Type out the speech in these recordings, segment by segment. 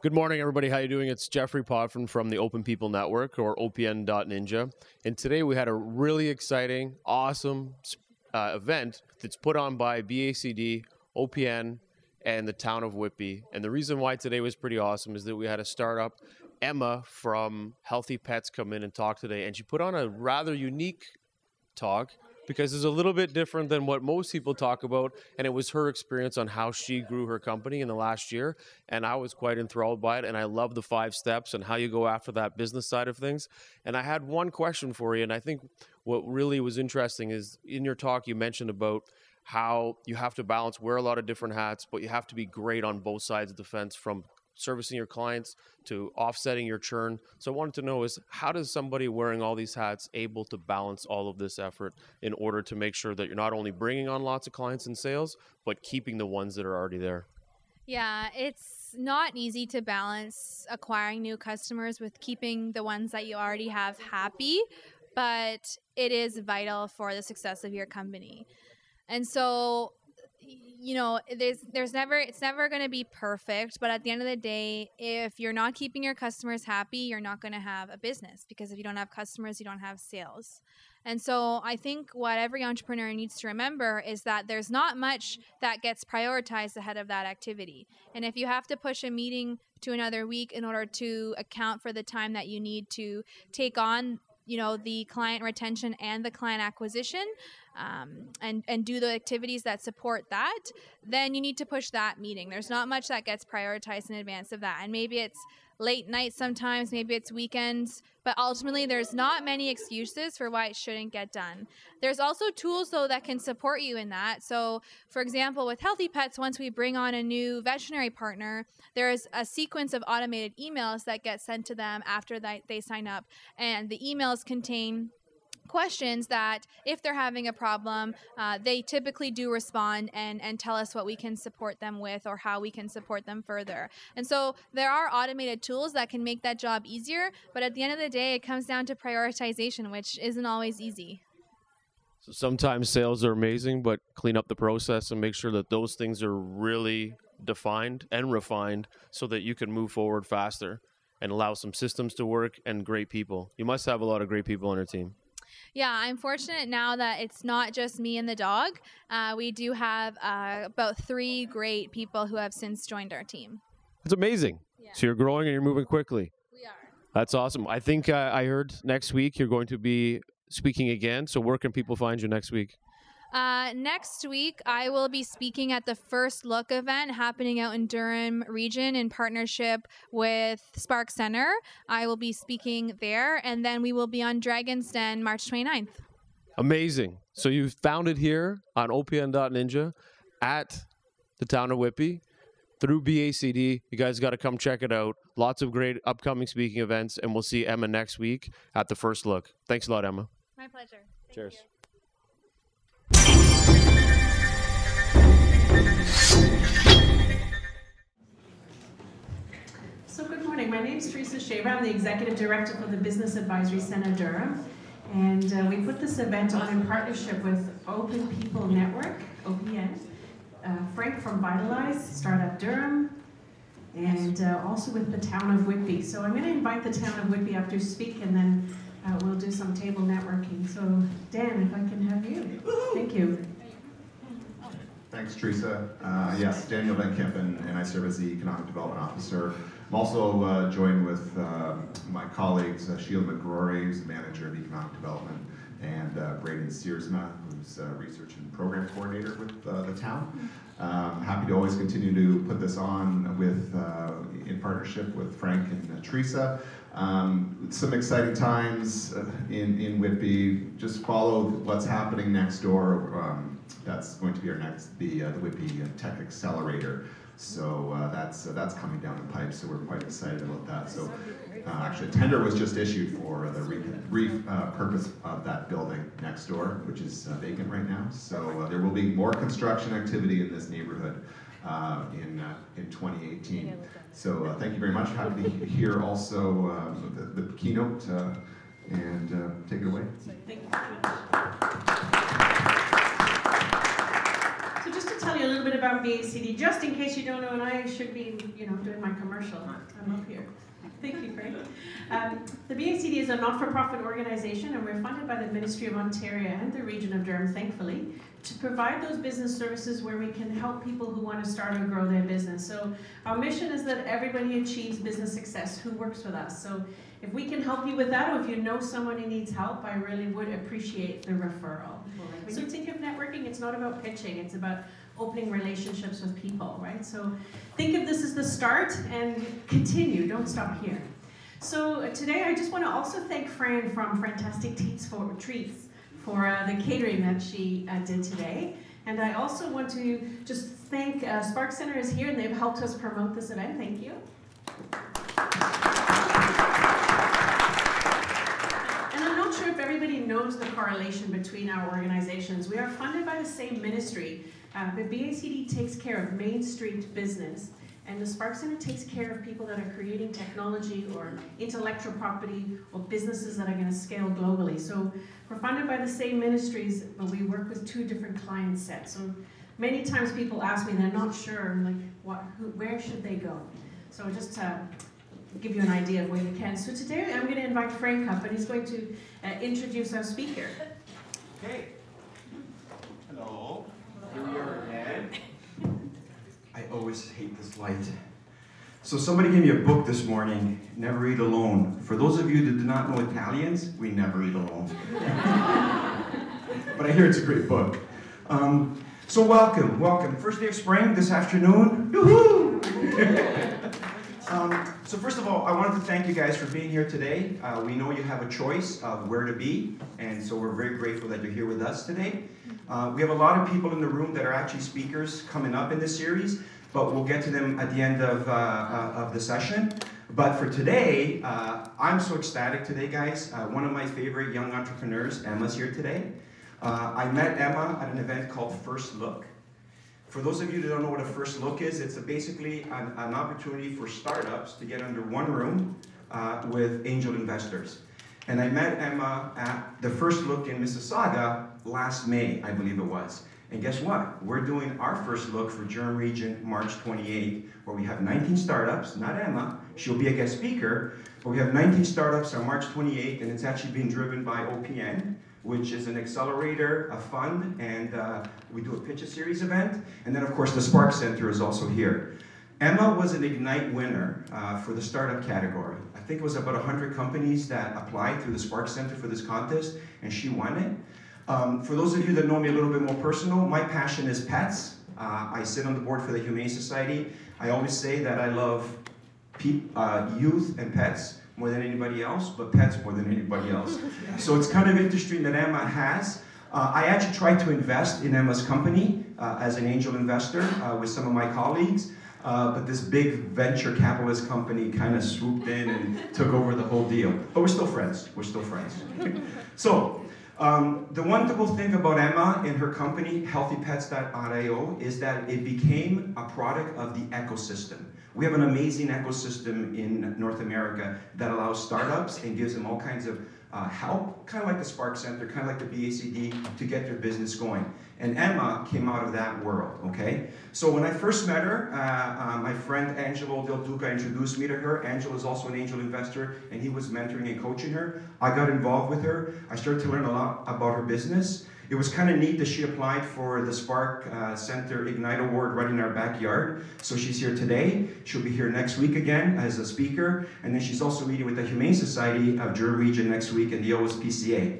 Good morning, everybody. How you doing? It's Jeffrey Podford from the Open People Network, or OPN.Ninja. And today we had a really exciting, awesome event that's put on by BACD, OPN, and the town of Whitby. And the reason why today was pretty awesome is that we had a startup, Emma from Healthy Pets, come in and talk today. And she put on a rather unique talk because it's a little bit different than what most people talk about, and it was her experience on how she grew her company in the last year, and I was quite enthralled by it, and I love the 5 steps and how you go after that business side of things. And I had one question for you, and I think what really was interesting is in your talk you mentioned about how you have to balance, wear a lot of different hats, but you have to be great on both sides of the fence, from servicing your clients to offsetting your churn. So I wanted to know is, how does somebody wearing all these hats able to balance all of this effort in order to make sure that you're not only bringing on lots of clients and sales, but keeping the ones that are already there? Yeah, it's not easy to balance acquiring new customers with keeping the ones that you already have happy, but it is vital for the success of your company. And so, you know, it's never going to be perfect, but at the end of the day, if you're not keeping your customers happy, you're not going to have a business, because if you don't have customers, you don't have sales. And so I think what every entrepreneur needs to remember is that there's not much that gets prioritized ahead of that activity. And if you have to push a meeting to another week in order to account for the time that you need to take on, you know, the client retention and the client acquisition, and do the activities that support that, then you need to push that meeting. There's not much that gets prioritized in advance of that. And maybe it's late night sometimes, maybe it's weekends, but ultimately there's not many excuses for why it shouldn't get done. There's also tools, though, that can support you in that. So, for example, with Healthy Pets, once we bring on a new veterinary partner, there's a sequence of automated emails that get sent to them after they sign up. And the emails contain questions that, if they're having a problem, they typically do respond and tell us what we can support them with or how we can support them further. And so there are automated tools that can make that job easier, but at the end of the day, it comes down to prioritization, which isn't always easy. So sometimes sales are amazing, but clean up the process and make sure that those things are really defined and refined so that you can move forward faster and allow some systems to work and great people. You must have a lot of great people on your team. Yeah, I'm fortunate now that it's not just me and the dog. We do have about 3 great people who have since joined our team. It's amazing. Yeah. So you're growing and you're moving quickly. We are. That's awesome. I think I heard next week you're going to be speaking again. So where can people find you next week? Next week, I will be speaking at the First Look event happening out in Durham region in partnership with Spark Center. I will be speaking there, and then we will be on Dragon's Den March 29th. Amazing. So you found it here on OPN.Ninja at the town of Whitby through BACD. You guys got to come check it out. Lots of great upcoming speaking events, and we'll see Emma next week at the First Look. Thanks a lot, Emma. My pleasure. Cheers. You. So good morning, my name is Teresa Shaver. I'm the Executive Director for the Business Advisory Center Durham, and we put this event on in partnership with Open People Network, OPN, Frank from Vitalize, Startup Durham, and also with the town of Whitby. So I'm going to invite the town of Whitby up to speak, and then we'll do some table networking. So Dan, if I can have you. Thank you. Thanks, Teresa. Yes, Daniel Van Kempen, and I serve as the Economic Development Officer. I'm also joined with my colleagues, Sheila McGrory, who's the Manager of Economic Development, and Braden Searsma, who's Research and Program Coordinator with the town. Happy to always continue to put this on with in partnership with Frank and Teresa. Some exciting times in Whitby. Just follow what's happening next door. That's going to be our next, the Whitby Tech Accelerator. So that's coming down the pipe. So we're quite excited about that. So actually, a tender was just issued for the repurpose of that building next door, which is vacant right now. So there will be more construction activity in this neighborhood in 2018. So thank you very much. Happy to hear also the keynote and take it away. Thank you. So just to tell you a little bit about BACD, just in case you don't know, and I should be, doing my commercial. I'm up here. Thank you, Frank. The BACD is a not-for-profit organization, and we're funded by the Ministry of Ontario and the region of Durham, thankfully, to provide those business services where we can help people who want to start or grow their business. So our mission is that everybody achieves business success who works with us. So if we can help you with that, or if you know someone who needs help, I really would appreciate the referral. When you think of networking, it's not about pitching, it's about opening relationships with people, right? So think of this as the start and continue, don't stop here. So today I just want to also thank Fran from Fantastic Treats for the catering that she did today. And I also want to just thank Spark Center is here and they've helped us promote this event. Thank you. And I'm not sure if everybody knows the correlation between our organizations. We are funded by the same ministry, but BACD takes care of Main Street business, and the Spark Center takes care of people that are creating technology or intellectual property or businesses that are going to scale globally. So we're funded by the same ministries, but we work with two different client sets. So many times people ask me, they're not sure, like, where should they go? So just to give you an idea of where you can. So today I'm going to invite Frank up, and he's going to introduce our speaker. Okay. Hello. Here we are again. I always hate this light. So somebody gave me a book this morning, Never Eat Alone. For those of you that do not know Italians, we never eat alone. But I hear it's a great book. So welcome. First day of spring this afternoon. Yoo-hoo! So first of all, I wanted to thank you guys for being here today. We know you have a choice of where to be, and so we're very grateful that you're here with us today. We have a lot of people in the room that are actually speakers coming up in this series, but we'll get to them at the end of the session. But for today, I'm so ecstatic today, guys. One of my favorite young entrepreneurs, Emma's here today. I met Emma at an event called First Look. For those of you that don't know what a First Look is, it's basically an opportunity for startups to get under one room with angel investors. And I met Emma at the First Look in Mississauga last May, I believe it was. And guess what? We're doing our First Look for Durham Region March 28th, where we have 19 startups, not Emma, she'll be a guest speaker, but we have 19 startups on March 28th, and it's actually being driven by OPN, which is an accelerator, a fund, and we do a pitch a series event. And then of course the Spark Center is also here. Emma was an Ignite winner for the startup category. I think it was about 100 companies that applied through the Spark Center for this contest, and she won it. For those of you that know me a little bit more personal, my passion is pets. I sit on the board for the Humane Society. I always say that I love youth and pets more than anybody else, but pets more than anybody else. So it's kind of interesting that Emma has. I actually tried to invest in Emma's company as an angel investor with some of my colleagues, but this big venture capitalist company kind of swooped in and took over the whole deal. But we're still friends, So, the wonderful thing about Emma and her company, healthypets.io, is that it became a product of the ecosystem. We have an amazing ecosystem in North America that allows startups and gives them all kinds of help, kind of like the Spark Center, kind of like the BACD, to get their business going. And Emma came out of that world, okay? So when I first met her, my friend Angelo Del Duca introduced me to her. Angelo is also an angel investor, and he was mentoring and coaching her. I got involved with her. I started to learn a lot about her business. It was kind of neat that she applied for the Spark Center Ignite Award right in our backyard. So she's here today. She'll be here next week again as a speaker. And then she's also meeting with the Humane Society of Durham Region next week and the OSPCA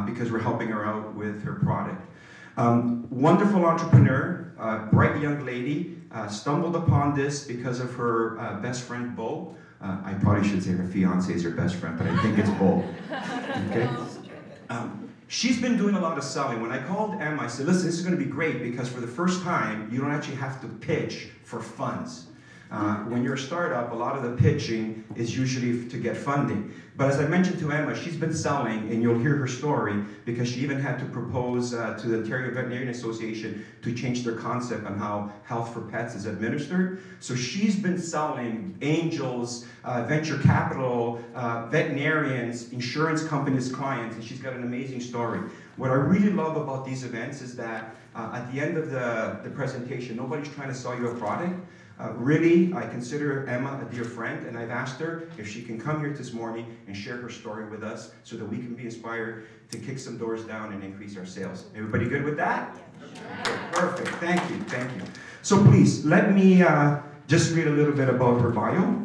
because we're helping her out with her product. Wonderful entrepreneur, bright young lady, stumbled upon this because of her best friend, Bo. I probably should say her fiance is her best friend, but I think it's Bo. Okay? She's been doing a lot of selling. When I called Emma, I said, listen, this is going to be great because for the first time, you don't actually have to pitch for funds. When you're a startup, a lot of the pitching is usually to get funding. But as I mentioned to Emma, she's been selling, and you'll hear her story, because she even had to propose to the Ontario Veterinarian Association to change their concept on how health for pets is administered. So she's been selling angels, venture capital, veterinarians, insurance companies, clients, and she's got an amazing story. What I really love about these events is that at the end of the presentation, nobody's trying to sell you a product. Really, I consider Emma a dear friend, and I've asked her if she can come here this morning and share her story with us so that we can be inspired to kick some doors down and increase our sales. Everybody good with that? Okay, perfect. Thank you. Thank you. So please, let me just read a little bit about her bio.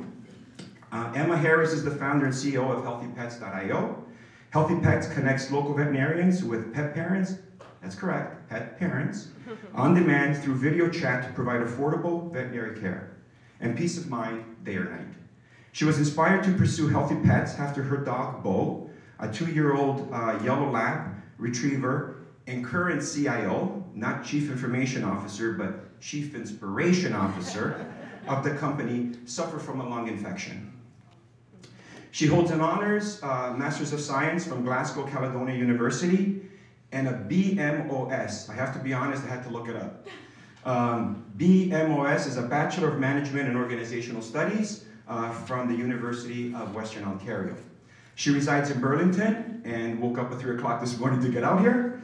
Emma Harris is the founder and CEO of HealthyPets.io. Healthy Pets connects local veterinarians with pet parents, that's correct, pet parents, on demand through video chat to provide affordable veterinary care and peace of mind day or night. She was inspired to pursue healthy pets after her dog, Bo, a 2-year-old yellow lab retriever and current CIO, not Chief Information Officer, but Chief Inspiration Officer of the company, suffered from a lung infection. She holds an honors Masters of Science from Glasgow Caledonia University and a BMOS. I have to be honest, I had to look it up. BMOS is a Bachelor of Management and Organizational Studies from the University of Western Ontario. She resides in Burlington and woke up at 3 o'clock this morning to get out here.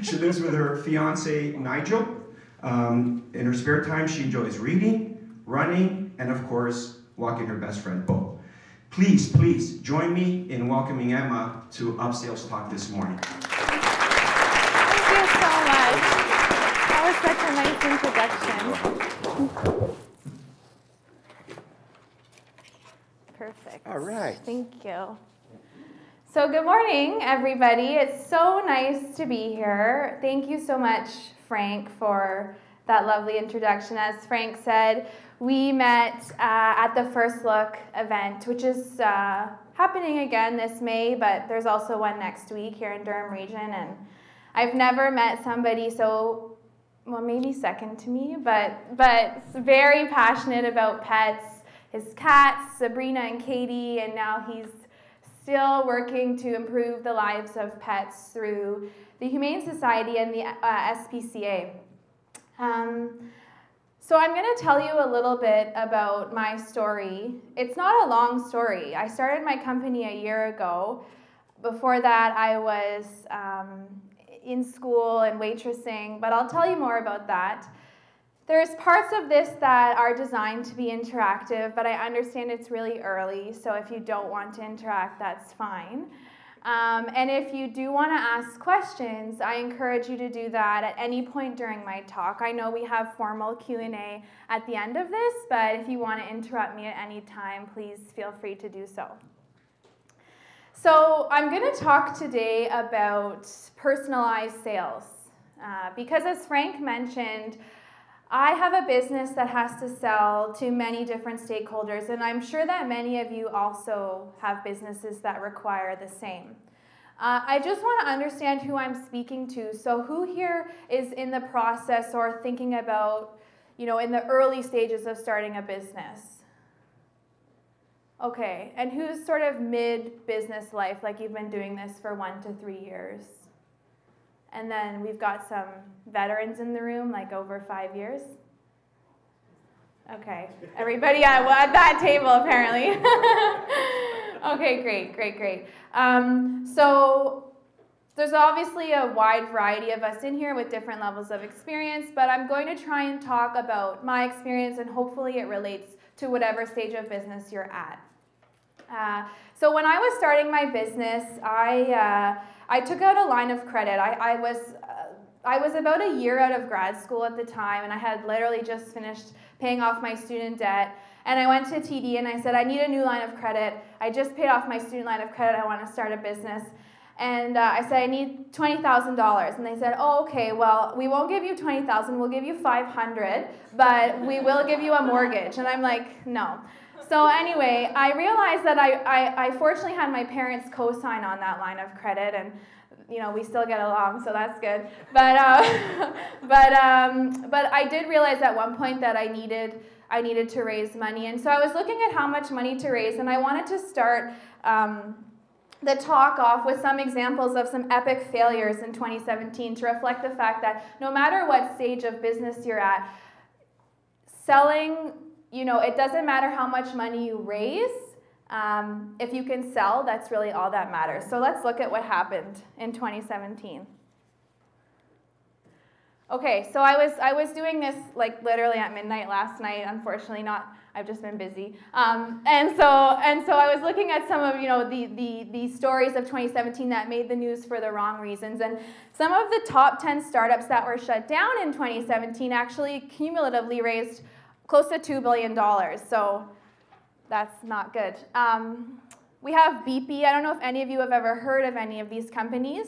She lives with her fiance, Nigel. In her spare time, she enjoys reading, running, and of course, walking her best friend, Bo. Please, please join me in welcoming Emma to Upsales Talk this morning. Thank you so much. That was such a nice introduction. Perfect. All right. Thank you. So good morning, everybody. It's so nice to be here. Thank you so much, Frank, for that lovely introduction. As Frank said, we met at the First Look event, which is happening again this May, but there's also one next week here in Durham region. And I've never met somebody so, well, maybe second to me, but very passionate about pets. His cats, Sabrina and Katie, and now he's still working to improve the lives of pets through the Humane Society and the SPCA. So I'm going to tell you a little bit about my story. It's not a long story. I started my company a year ago. Before that, I was in school and waitressing, but I'll tell you more about that. There's parts of this that are designed to be interactive, but I understand it's really early, so if you don't want to interact, that's fine. And if you do want to ask questions, I encourage you to do that at any point during my talk. I know we have formal Q&A at the end of this, but if you want to interrupt me at any time, please feel free to do so. So I'm going to talk today about personalized sales, because as Frank mentioned, I have a business that has to sell to many different stakeholders, and I'm sure that many of you also have businesses that require the same. I just want to understand who I'm speaking to. So who here is in the process or thinking about, in the early stages of starting a business? Okay, and who's sort of mid-business life, like you've been doing this for 1 to 3 years? And then we've got some veterans in the room, like over 5 years. Okay, everybody at that table apparently. Okay, great. So there's obviously a wide variety of us in here with different levels of experience, but I'm going to try and talk about my experience, and hopefully it relates to whatever stage of business you're at. So when I was starting my business, I took out a line of credit. I was about a year out of grad school at the time, and I had literally just finished paying off my student debt. And I went to TD and I said, I need a new line of credit. I just paid off my student line of credit. I want to start a business. And I said, I need $20,000. And they said, oh, okay, well, we won't give you $20,000. We'll give you $500, but we will give you a mortgage. And I'm like, no. So anyway, I realized that I fortunately had my parents co-sign on that line of credit, and we still get along, so that's good. But I did realize at one point that I needed to raise money, and so I was looking at how much money to raise, and I wanted to start the talk off with some examples of some epic failures in 2017 to reflect the fact that no matter what stage of business you're at, selling, it doesn't matter how much money you raise, If you can sell, that's really all that matters. So let's look at what happened in 2017. Okay, so I was doing this like literally at midnight last night. Unfortunately, not. I've just been busy. And so I was looking at some of the stories of 2017 that made the news for the wrong reasons. And some of the top 10 startups that were shut down in 2017 actually cumulatively raised close to $2 billion. So that's not good. We have BP. I don't know if any of you have ever heard of any of these companies.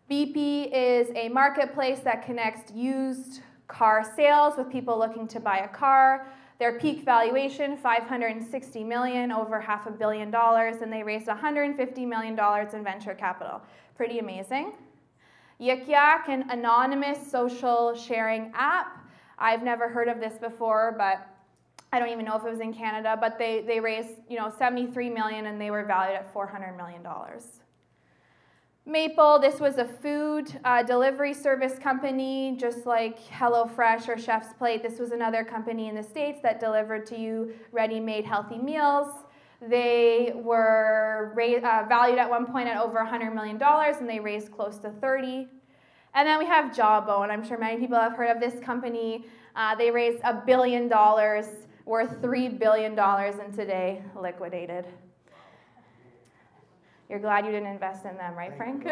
BP is a marketplace that connects used car sales with people looking to buy a car. Their peak valuation, $560 million, over $500 million, and they raised $150 million in venture capital. Pretty amazing. Yik Yak, an anonymous social sharing app. I've never heard of this before, but I don't even know if it was in Canada, but they raised $73 million, and they were valued at $400 million. Maple, this was a food delivery service company, just like HelloFresh or Chef's Plate. This was another company in the States that delivered to you ready-made healthy meals. They were valued at one point at over $100 million, and they raised close to 30. And then we have Jawbone. I'm sure many people have heard of this company. They raised $1 billion, worth $3 billion, and today liquidated. You're glad you didn't invest in them, right, Frank?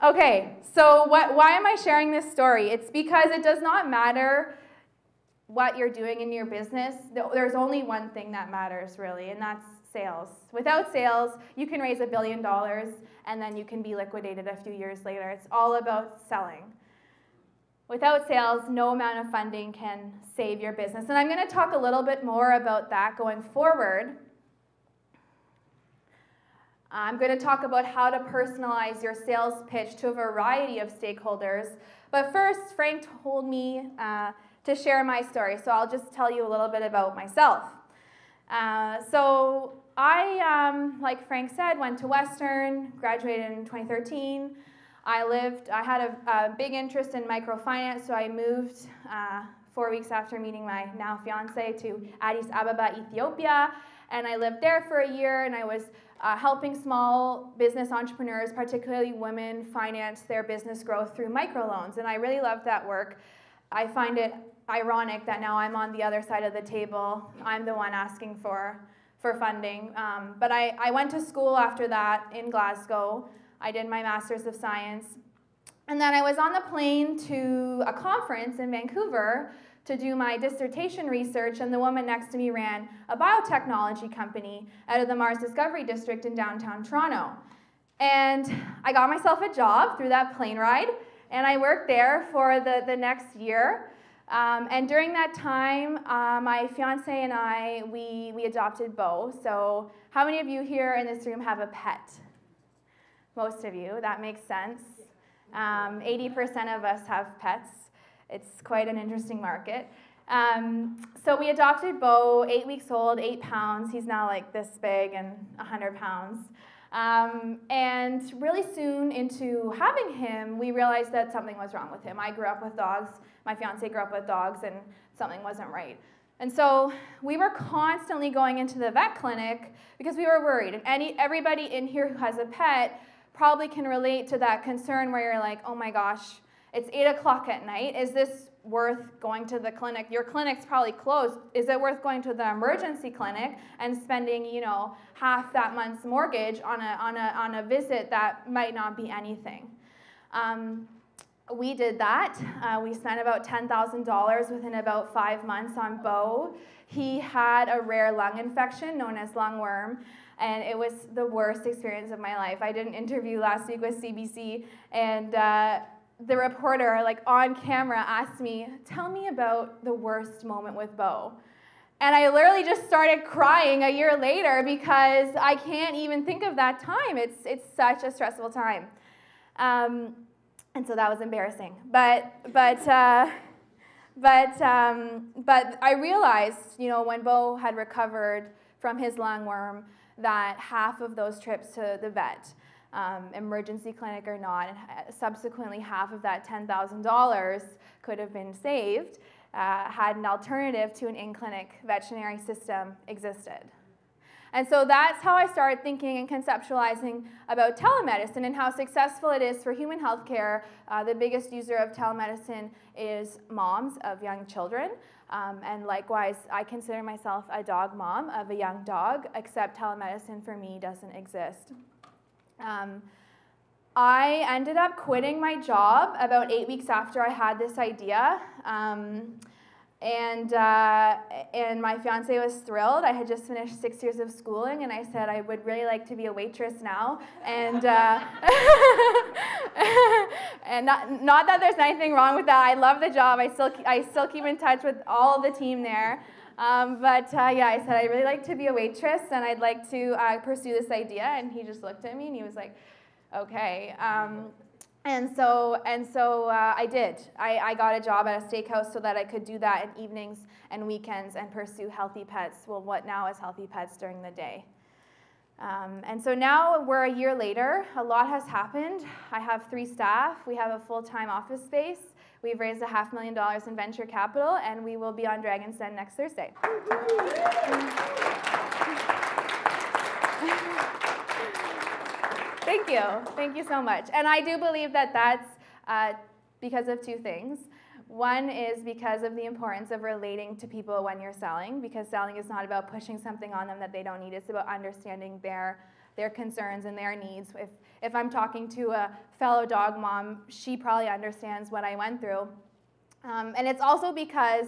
Okay, so why am I sharing this story? It's because it does not matter what you're doing in your business. There's only one thing that matters, really, and that's sales. Without sales, you can raise $1 billion, and then you can be liquidated a few years later. It's all about selling. Without sales, no amount of funding can save your business. And I'm going to talk a little bit more about that going forward. I'm going to talk about how to personalize your sales pitch to a variety of stakeholders. But first, Frank told me to share my story, so I'll just tell you a little bit about myself. So I, like Frank said, went to Western, graduated in 2013. I had a big interest in microfinance, so I moved 4 weeks after meeting my now fiance to Addis Ababa, Ethiopia, and I lived there for a year, and I was helping small business entrepreneurs, particularly women, finance their business growth through microloans, and I really loved that work. I find it ironic that now I'm on the other side of the table. I'm the one asking for funding, but I went to school after that in Glasgow. I did my Master's of Science, and then I was on the plane to a conference in Vancouver to do my dissertation research, and the woman next to me ran a biotechnology company out of the Mars Discovery District in downtown Toronto. And I got myself a job through that plane ride, and I worked there for the next year. And during that time, my fiance and I, we adopted Bo. So how many of you here in this room have a pet? Most of you, that makes sense. 80% of us have pets. It's quite an interesting market. So we adopted Bo, 8 weeks old, 8 pounds. He's now like this big and 100 pounds. And really soon into having him, we realized that something was wrong with him. I grew up with dogs. My fiance grew up with dogs, and something wasn't right. And so we were constantly going into the vet clinic because we were worried. And everybody in here who has a pet probably can relate to that concern where you're like, oh my gosh, it's 8 o'clock at night. Is this worth going to the clinic? Your clinic's probably closed. Is it worth going to the emergency clinic and spending, half that month's mortgage on a visit that might not be anything? We did that. We spent about $10,000 within about 5 months on Bo. He had a rare lung infection known as lungworm, and it was the worst experience of my life. I did an interview last week with CBC, and the reporter, on camera, asked me, tell me about the worst moment with Bo. And I literally just started crying a year later because I can't even think of that time. It's such a stressful time. And so that was embarrassing. But I realized, when Bo had recovered from his lungworm, that half of those trips to the vet, emergency clinic or not, and subsequently half of that $10,000 could have been saved. had an alternative to an in-clinic veterinary system existed. And so that's how I started thinking and conceptualizing about telemedicine and how successful it is for human healthcare. The biggest user of telemedicine is moms of young children. And likewise, I consider myself a dog mom of a young dog, except telemedicine for me doesn't exist. I ended up quitting my job about 8 weeks after I had this idea. And my fiance was thrilled. I had just finished 6 years of schooling, and I said I would really like to be a waitress now. And and not that there's anything wrong with that. I love the job. I still keep in touch with all the team there. Yeah, I said I'd really like to be a waitress, and I'd like to pursue this idea. And he just looked at me, and he was like, okay. And so I did. I got a job at a steakhouse so that I could do that in evenings and weekends and pursue Healthy Pets, well, what now is Healthy Pets during the day. And so now we're a year later. A lot has happened. I have 3 staff. We have a full-time office space. We've raised $500,000 in venture capital, and we will be on Dragon's Den next Thursday. Thank you. Thank you so much. And I do believe that that's because of 2 things. One is because of the importance of relating to people when you're selling, because selling is not about pushing something on them that they don't need. It's about understanding their concerns and their needs. If I'm talking to a fellow dog mom, she probably understands what I went through. And it's also because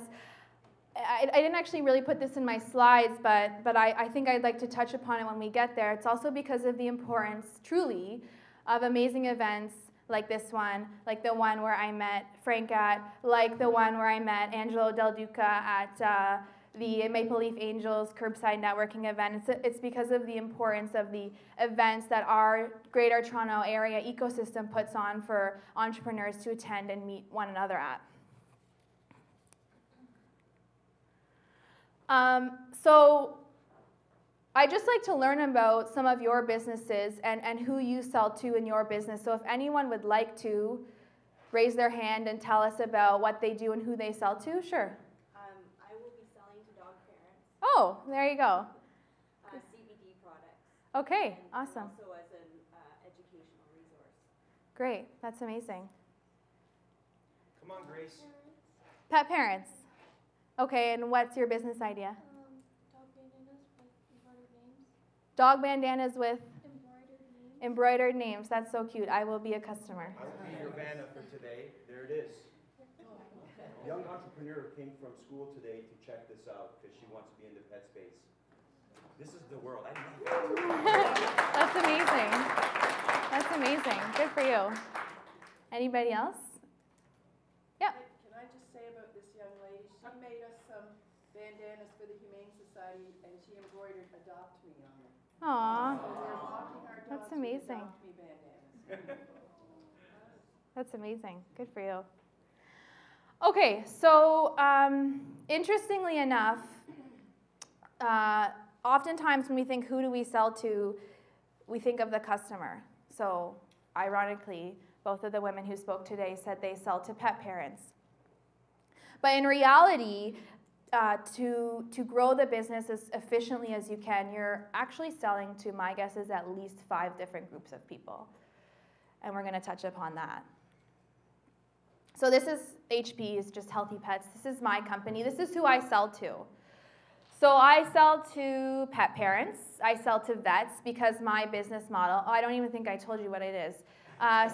I didn't actually really put this in my slides, but I think I'd like to touch upon it when we get there. It's also because of the importance, truly, of amazing events like this one, like the one where I met Frank at, like the one where I met Angelo Del Duca at the Maple Leaf Angels Curbside Networking event. It's because of the importance of the events that our Greater Toronto Area ecosystem puts on for entrepreneurs to attend and meet one another at. So I'd just like to learn about some of your businesses and who you sell to in your business. So if anyone would like to raise their hand and tell us about what they do and who they sell to, sure. I will be selling to dog parents. Oh, there you go. CBD products. Okay, and awesome. Also as an educational resource. Great, that's amazing. Come on, Grace. Pet parents. Okay, and what's your business idea? Dog bandanas with embroidered names. That's so cute. I will be a customer. I will be your Vanna for today. There it is. A young entrepreneur came from school today to check this out because she wants to be in the pet space. This is the world. I love it. That's amazing. That's amazing. Good for you. Anybody else? Yeah. Can I just say about this young lady? She made us some bandanas for the Humane Society, and she embroidered "Adopt Me" on them. Aww. So we're walking our dogs That's with amazing. "Adopt Me" bandanas. That's amazing. Good for you. Okay, so interestingly enough, oftentimes when we think who do we sell to, we think of the customer. So ironically, both of the women who spoke today said they sell to pet parents. But in reality, to grow the business as efficiently as you can, you're actually selling to, my guess is, at least 5 different groups of people. And we're going to touch upon that. So this is HP, is just Healthy Pets. This is my company. This is who I sell to. So I sell to pet parents. I sell to vets because my business model, I don't even think I told you what it is.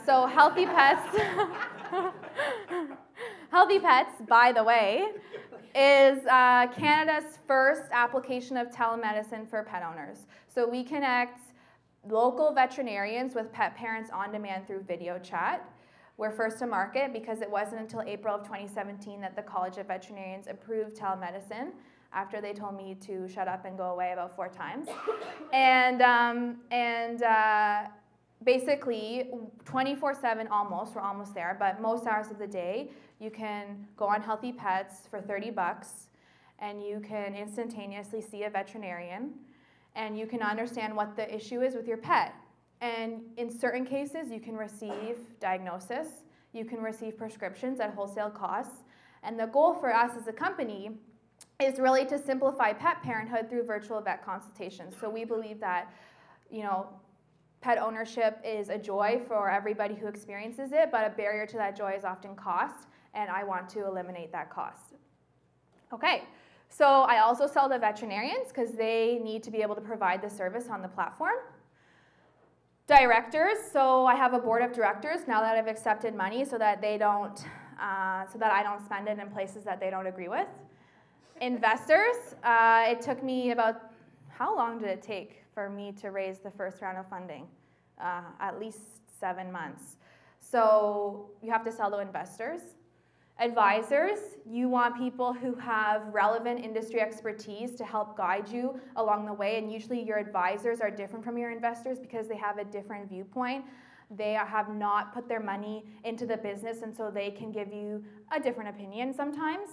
So Healthy Pets, Healthy Pets, by the way, is Canada's first application of telemedicine for pet owners. So we connect local veterinarians with pet parents on demand through video chat. We're first to market because it wasn't until April of 2017 that the College of Veterinarians approved telemedicine, after they told me to shut up and go away about 4 times. Basically, 24/7 almost, we're almost there, but most hours of the day, you can go on Healthy Pets for $30 and you can instantaneously see a veterinarian and you can understand what the issue is with your pet. And in certain cases, you can receive diagnosis, you can receive prescriptions at wholesale costs, And the goal for us as a company is really to simplify pet parenthood through virtual vet consultations. So we believe that, pet ownership is a joy for everybody who experiences it, but a barrier to that joy is often cost, and I want to eliminate that cost. Okay, so I also sell to veterinarians because they need to be able to provide the service on the platform. Directors, so I have a board of directors now that I've accepted money so that I don't spend it in places that they don't agree with. Investors, it took me about, how long did it take for me to raise the first round of funding? At least 7 months. So you have to sell to investors. Advisors, you want people who have relevant industry expertise to help guide you along the way, and usually your advisors are different from your investors because they have a different viewpoint. They have not put their money into the business, and so they can give you a different opinion sometimes.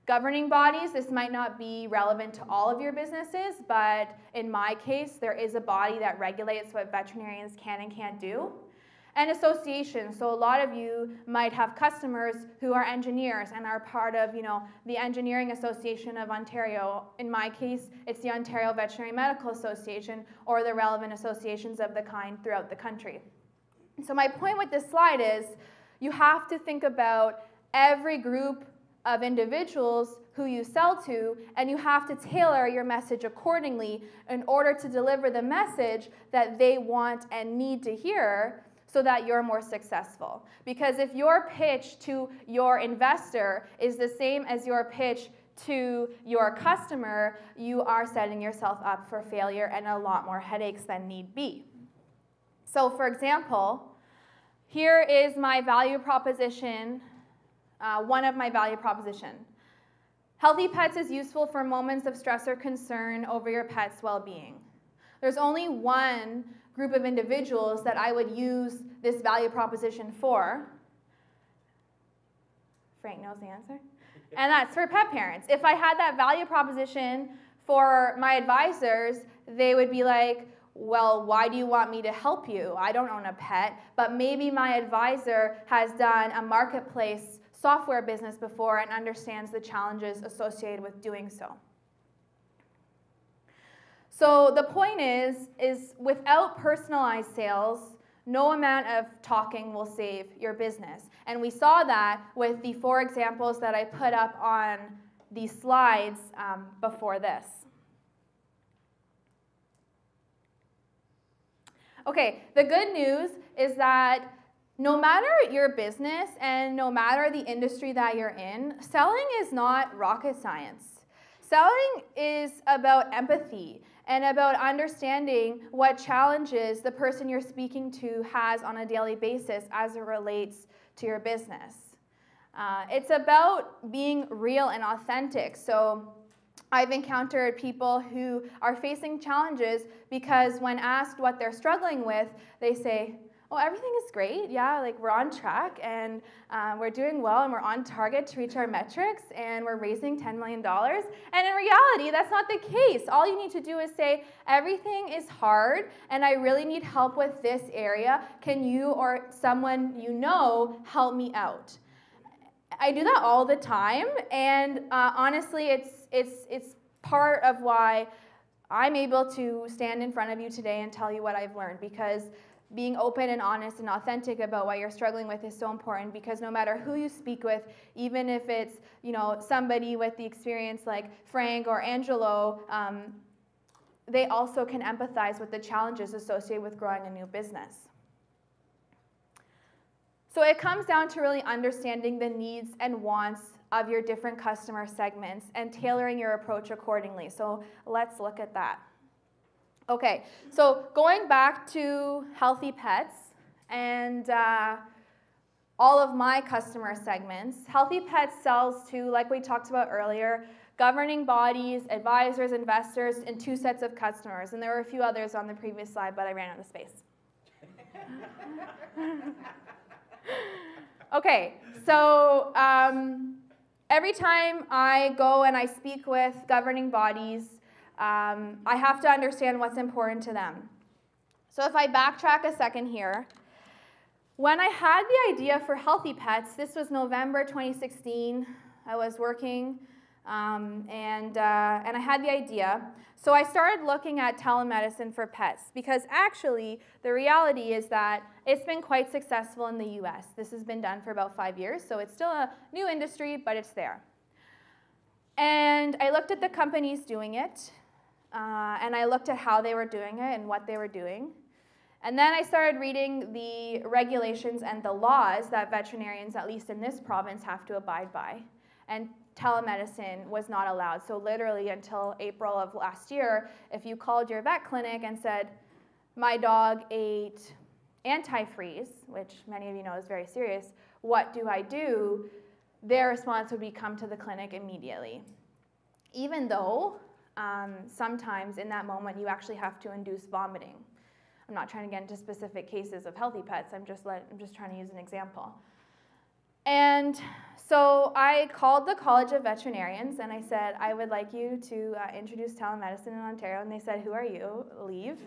Governing bodies, this might not be relevant to all of your businesses, but in my case, there is a body that regulates what veterinarians can and can't do. And associations, so a lot of you might have customers who are engineers and are part of, the Engineering Association of Ontario. In my case, it's the Ontario Veterinary Medical Association or the relevant associations of the kind throughout the country. So my point with this slide is you have to think about every group of individuals who you sell to, and you have to tailor your message accordingly in order to deliver the message that they want and need to hear so that you're more successful. Because if your pitch to your investor is the same as your pitch to your customer, you are setting yourself up for failure and a lot more headaches than need be. So for example, here is my value proposition, one of my value proposition. Healthy pets is useful for moments of stress or concern over your pet's well-being. There's only one group of individuals that I would use this value proposition for. Frank knows the answer. And that's for pet parents. If I had that value proposition for my advisors, they would be like, well, why do you want me to help you? I don't own a pet, but maybe my advisor has done a marketplace software business before and understands the challenges associated with doing so. So the point is without personalized sales, no amount of talking will save your business. And we saw that with the 4 examples that I put up on these slides before this. Okay, the good news is that no matter your business and no matter the industry that you're in, selling is not rocket science. Selling is about empathy and about understanding what challenges the person you're speaking to has on a daily basis as it relates to your business. It's about being real and authentic. So I've encountered people who are facing challenges because when asked what they're struggling with, they say, oh, everything is great. Yeah, like we're on track and we're doing well and we're on target to reach our metrics and we're raising $10 million. And in reality, that's not the case. All you need to do is say, everything is hard and I really need help with this area. Can you or someone you know help me out? I do that all the time, and honestly, it's part of why I'm able to stand in front of you today and tell you what I've learned, because being open and honest and authentic about what you're struggling with is so important, because no matter who you speak with, even if it's somebody with the experience like Frank or Angelo, they also can empathize with the challenges associated with growing a new business. So it comes down to really understanding the needs and wants of your different customer segments and tailoring your approach accordingly. So let's look at that. Okay, so going back to healthy pets and all of my customer segments, Healthy Pets sells to, like we talked about earlier, governing bodies, advisors, investors, and 2 sets of customers. And there were a few others on the previous slide, but I ran out of space. Okay, so every time I go and I speak with governing bodies, I have to understand what's important to them. So if I backtrack a second here, when I had the idea for Healthy Pets, this was November 2016. I was working, and I had the idea. So I started looking at telemedicine for pets because actually the reality is that it's been quite successful in the US. This has been done for about 5 years, so it's still a new industry, but it's there. And I looked at the companies doing it, and I looked at how they were doing it and what they were doing. And then I started reading the regulations and the laws that veterinarians, at least in this province, have to abide by. And telemedicine was not allowed. So literally until April of last year, if you called your vet clinic and said, my dog ate antifreeze, which many of you know is very serious, what do I do? Their response would be come to the clinic immediately. Even though sometimes in that moment you actually have to induce vomiting. I'm not trying to get into specific cases of Healthy Pets, I'm just trying to use an example. And so I called the College of Veterinarians and I said, I would like you to introduce telemedicine in Ontario. And they said, who are you? Leave.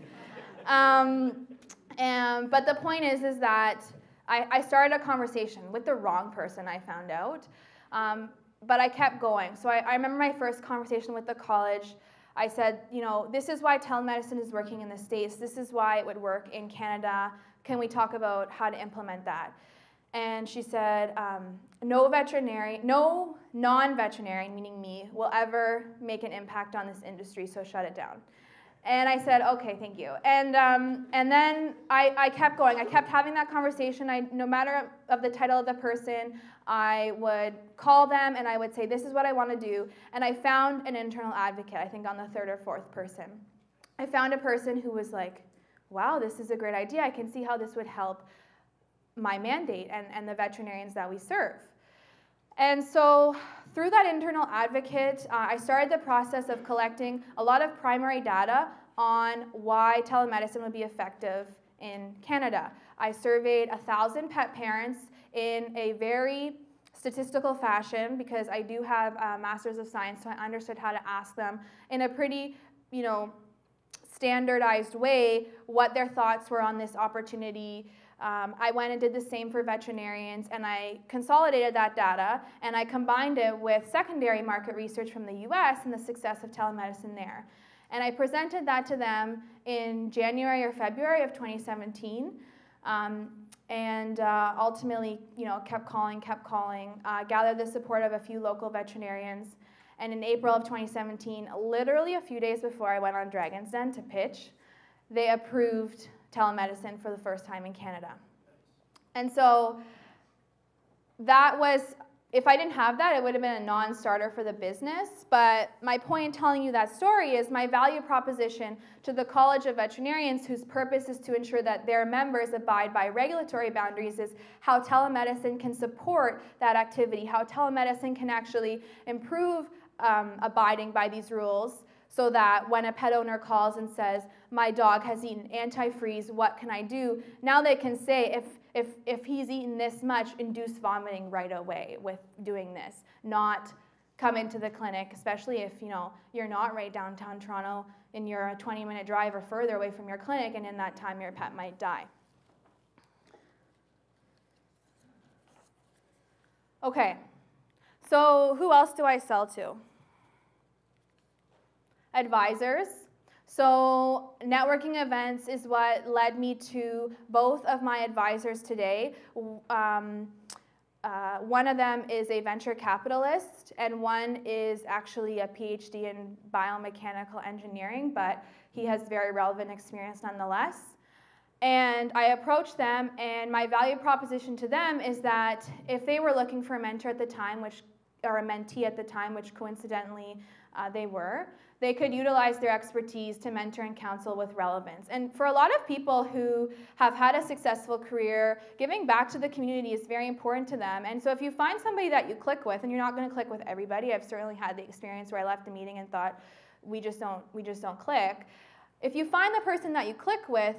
But the point is that I started a conversation with the wrong person, I found out. But I kept going. So I remember my first conversation with the college. I said, you know, this is why telemedicine is working in the States. This is why it would work in Canada. Can we talk about how to implement that? And she said, no non-veterinarian, meaning me, will ever make an impact on this industry, so shut it down. And I said, okay, thank you. And then I kept going. I kept having that conversation. No matter of the title of the person, I would call them and I would say, this is what I want to do. And I found an internal advocate, I think on the third or fourth person. I found a person who was like, wow, this is a great idea. I can see how this would help my mandate and the veterinarians that we serve. And so through that internal advocate, I started the process of collecting a lot of primary data on why telemedicine would be effective in Canada. I surveyed 1,000 pet parents in a very statistical fashion because I do have a Master's of Science, so I understood how to ask them in a pretty, standardized way what their thoughts were on this opportunity. I went and did the same for veterinarians, and I consolidated that data, and I combined it with secondary market research from the US and the success of telemedicine there. And I presented that to them in January or February of 2017, and ultimately, kept calling, gathered the support of a few local veterinarians, and in April of 2017, literally a few days before I went on Dragon's Den to pitch, they approved telemedicine for the first time in Canada. And so that was, if I didn't have that, it would have been a non-starter for the business. But my point in telling you that story is my value proposition to the College of Veterinarians, whose purpose is to ensure that their members abide by regulatory boundaries, is how telemedicine can support that activity, how telemedicine can actually improve abiding by these rules, so that when a pet owner calls and says, my dog has eaten antifreeze, what can I do? Now they can say, if he's eaten this much, induce vomiting right away with doing this, not come into the clinic, especially if you're not right downtown Toronto and you're a 20-minute drive or further away from your clinic, and in that time your pet might die. Okay, so who else do I sell to? Advisors. So networking events is what led me to both of my advisors today. One of them is a venture capitalist, and one is actually a PhD in biomechanical engineering, but he has very relevant experience nonetheless. And I approached them, and my value proposition to them is that if they were looking for a mentor at the time, or a mentee at the time, which coincidentally they were, they could utilize their expertise to mentor and counsel with relevance. And for a lot of people who have had a successful career, giving back to the community is very important to them. And so if you find somebody that you click with, and you're not going to click with everybody, I've certainly had the experience where I left a meeting and thought, we just don't click. If you find the person that you click with,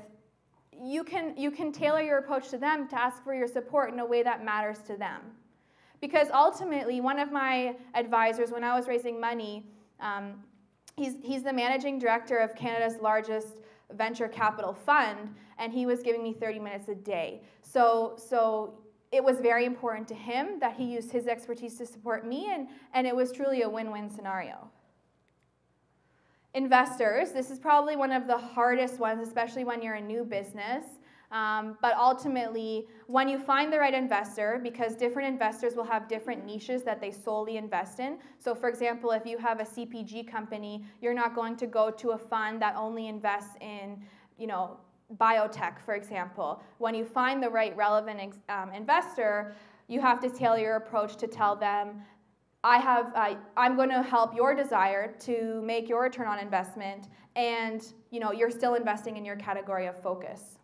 you can tailor your approach to them to ask for your support in a way that matters to them. Because ultimately, one of my advisors, when I was raising money, he's the managing director of Canada's largest venture capital fund, and he was giving me 30 minutes a day. So it was very important to him that he used his expertise to support me, and it was truly a win-win scenario. Investors, this is probably one of the hardest ones, especially when you're a new business. But ultimately, when you find the right investor, because different investors will have different niches that they solely invest in. So for example, if you have a CPG company, you're not going to go to a fund that only invests in, biotech, for example. When you find the right relevant investor, you have to tailor your approach to tell them, I'm going to help your desire to make your return on investment, and you're still investing in your category of focus.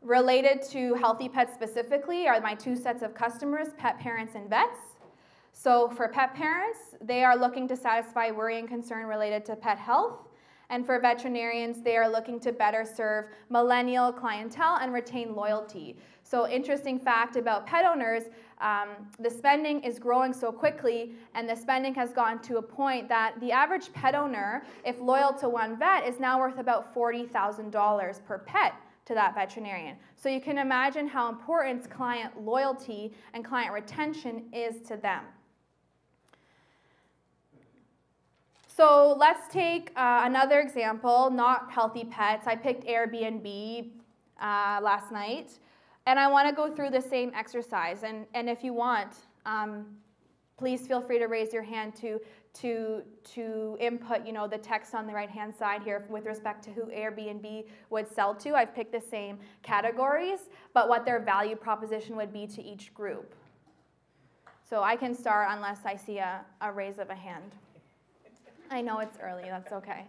Related to healthy pets specifically are my two sets of customers, pet parents and vets. So for pet parents, they are looking to satisfy worry and concern related to pet health. And for veterinarians, they are looking to better serve millennial clientele and retain loyalty. So interesting fact about pet owners, the spending is growing so quickly, and the spending has gotten to a point that the average pet owner, if loyal to one vet, is now worth about $40,000 per pet to that veterinarian. So you can imagine how important client loyalty and client retention is to them. So let's take another example, not healthy pets. I picked Airbnb last night, and I want to go through the same exercise. And if you want, please feel free to raise your hand to input, the text on the right-hand side here with respect to who Airbnb would sell to. I've picked the same categories, but what their value proposition would be to each group. So I can start unless I see a raise of a hand. I know it's early, that's okay.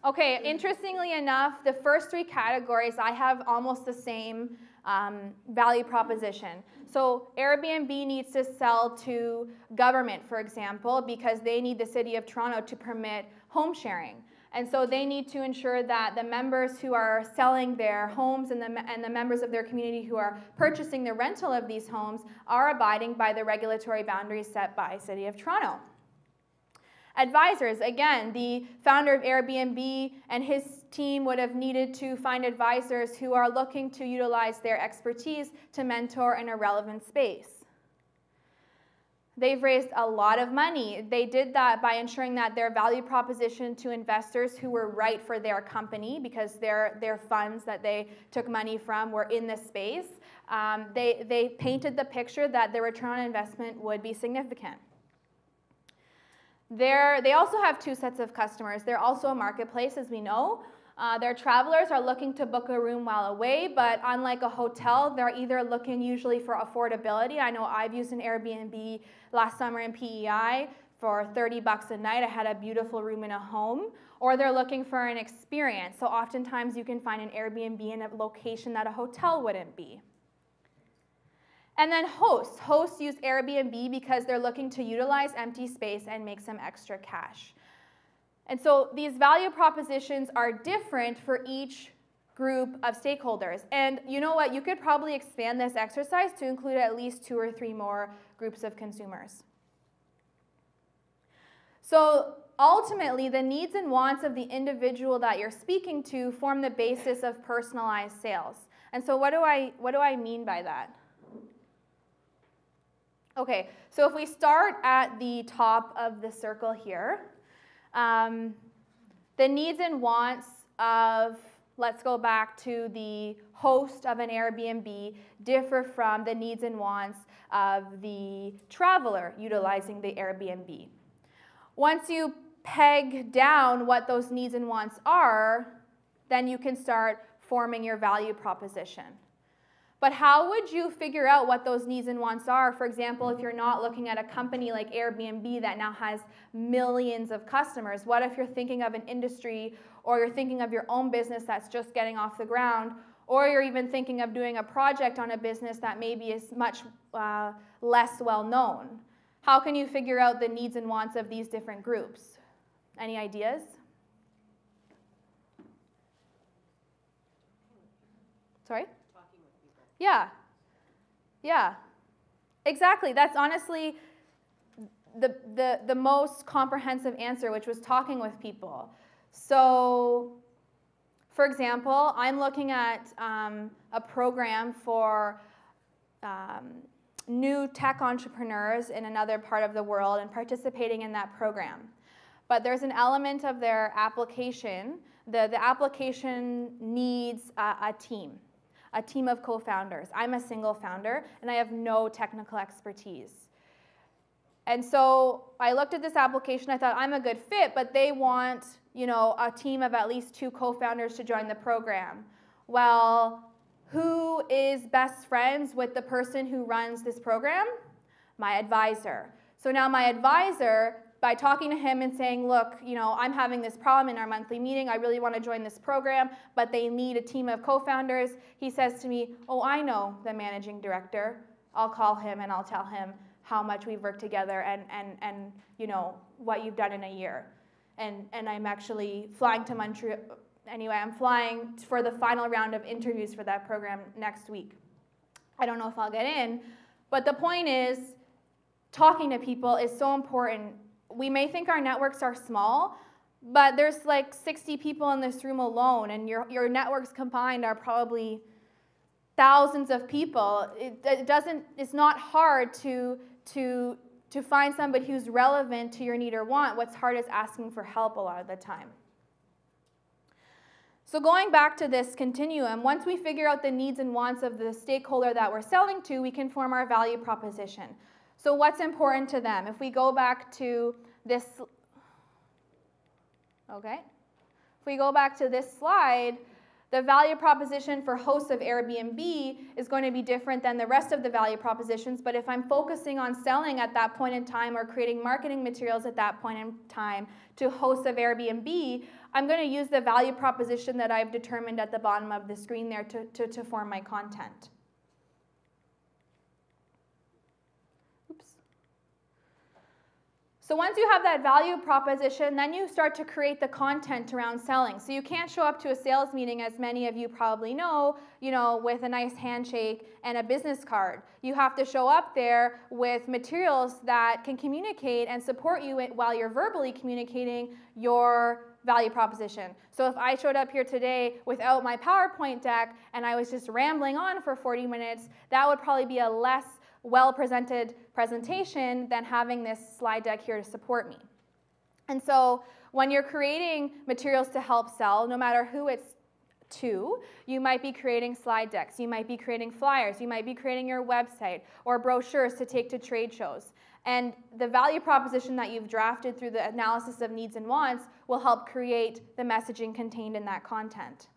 Okay, interestingly enough, the first three categories, I have almost the same value proposition. So Airbnb needs to sell to government, for example, because they need the City of Toronto to permit home sharing. And so they need to ensure that the members who are selling their homes and the members of their community who are purchasing the rental of these homes are abiding by the regulatory boundaries set by City of Toronto. Advisors, again, the founder of Airbnb and his team would have needed to find advisors who are looking to utilize their expertise to mentor in a relevant space. They've raised a lot of money. They did that by ensuring that their value proposition to investors who were right for their company, because their funds that they took money from were in this space, they painted the picture that their return on investment would be significant. They also have two sets of customers. They're also a marketplace, as we know. Their travelers are looking to book a room while away, but unlike a hotel, they're either looking usually for affordability. I know I've used an Airbnb last summer in PEI for $30 a night. I had a beautiful room in a home. Or they're looking for an experience. So oftentimes you can find an Airbnb in a location that a hotel wouldn't be. And then hosts. Hosts use Airbnb because they're looking to utilize empty space and make some extra cash. And so these value propositions are different for each group of stakeholders. And you know what? You could probably expand this exercise to include at least 2 or 3 more groups of consumers. So ultimately, the needs and wants of the individual that you're speaking to form the basis of personalized sales. And so what do I mean by that? Okay, so if we start at the top of the circle here, the needs and wants of, let's go back to the host of an Airbnb, differ from the needs and wants of the traveler utilizing the Airbnb. Once you peg down what those needs and wants are, then you can start forming your value proposition. But how would you figure out what those needs and wants are? For example, if you're not looking at a company like Airbnb that now has millions of customers, what if you're thinking of an industry, or you're thinking of your own business that's just getting off the ground, or you're even thinking of doing a project on a business that maybe is much less well known? How can you figure out the needs and wants of these different groups? Any ideas? Sorry? Yeah, exactly. That's honestly the most comprehensive answer, which was talking with people. So for example, I'm looking at a program for new tech entrepreneurs in another part of the world and participating in that program. But there's an element of their application. The application needs a team of co-founders. I'm a single founder, and I have no technical expertise. And so I looked at this application, I thought, I'm a good fit, but they want, you know, a team of at least 2 co-founders to join the program. Well, who is best friends with the person who runs this program? My advisor. So now my advisor, by talking to him and saying, look, you know, I'm having this problem in our monthly meeting, I really want to join this program, but they need a team of co-founders, he says to me, oh, I know the managing director. I'll call him and I'll tell him how much we've worked together and you know, what you've done in a year. And I'm actually flying to Montreal. Anyway, I'm flying for the final round of interviews for that program next week. I don't know if I'll get in, but the point is, talking to people is so important. We may think our networks are small, but there's like 60 people in this room alone, and your networks combined are probably thousands of people. It's not hard to find somebody who's relevant to your need or want. What's hard is asking for help a lot of the time. So going back to this continuum, once we figure out the needs and wants of the stakeholder that we're selling to, we can form our value proposition. So what's important to them? If we go back to this, okay, if we go back to this slide, the value proposition for hosts of Airbnb is going to be different than the rest of the value propositions, but if I'm focusing on selling at that point in time or creating marketing materials at that point in time to hosts of Airbnb, I'm going to use the value proposition that I've determined at the bottom of the screen there to form my content. So once you have that value proposition, then you start to create the content around selling. So you can't show up to a sales meeting, as many of you probably know, with a nice handshake and a business card. You have to show up there with materials that can communicate and support you while you're verbally communicating your value proposition. So if I showed up here today without my PowerPoint deck and I was just rambling on for 40 minutes, that would probably be a less well-presented presentation than having this slide deck here to support me. And so when you're creating materials to help sell, no matter who it's to, you might be creating slide decks, you might be creating flyers, you might be creating your website or brochures to take to trade shows. And the value proposition that you've drafted through the analysis of needs and wants will help create the messaging contained in that content.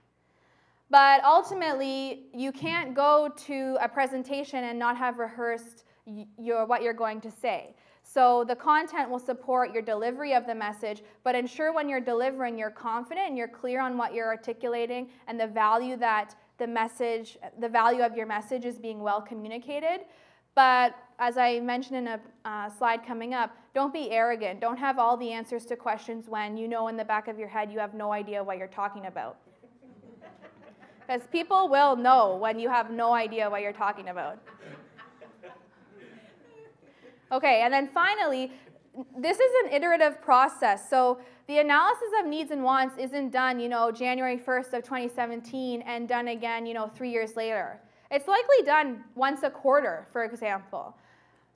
But ultimately, you can't go to a presentation and not have rehearsed what you're going to say. So the content will support your delivery of the message, but ensure when you're delivering, you're confident and you're clear on what you're articulating and the value that the value of your message is being well communicated. But as I mentioned in a slide coming up, don't be arrogant. Don't have all the answers to questions when you know in the back of your head you have no idea what you're talking about. Because people will know when you have no idea what you're talking about. Okay, and then finally, this is an iterative process. So the analysis of needs and wants isn't done, January 1st of 2017 and done again, 3 years later. It's likely done once a quarter, for example.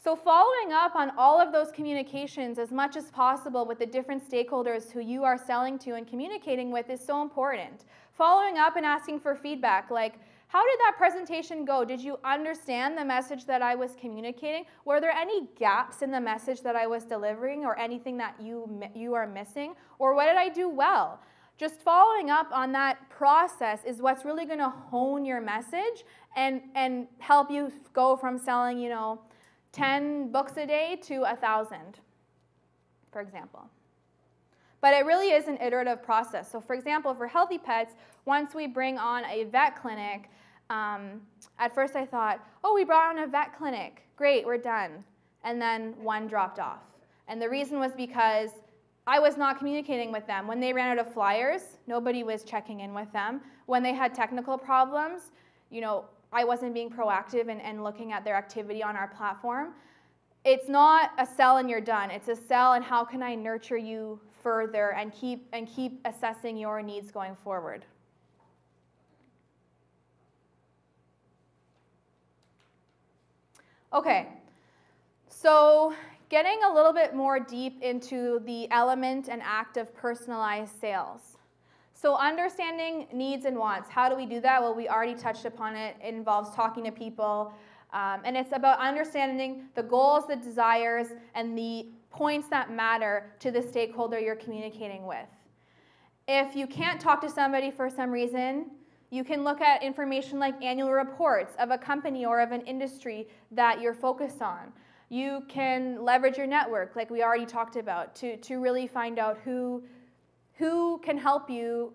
So following up on all of those communications as much as possible with the different stakeholders who you are selling to and communicating with is so important. Following up and asking for feedback, like, how did that presentation go? Did you understand the message that I was communicating? Were there any gaps in the message that I was delivering or anything that you are missing? Or what did I do well? Just following up on that process is what's really going to hone your message and help you go from selling, 10 books a day to 1,000, for example. But it really is an iterative process. So for example, for Healthy Pets, once we bring on a vet clinic, at first I thought, oh, we brought on a vet clinic. Great, we're done. And then one dropped off. And the reason was because I was not communicating with them. When they ran out of flyers, nobody was checking in with them. When they had technical problems, I wasn't being proactive and looking at their activity on our platform. It's not a sell and you're done. It's a sell and how can I nurture you further and keep assessing your needs going forward. Okay, so getting a little bit more deep into the element and act of personalized sales. So understanding needs and wants. How do we do that? Well, we already touched upon it. It involves talking to people. And it's about understanding the goals, the desires, and the points that matter to the stakeholder you're communicating with. If you can't talk to somebody for some reason, you can look at information like annual reports of a company or of an industry that you're focused on. You can leverage your network, like we already talked about, to really find out who can help you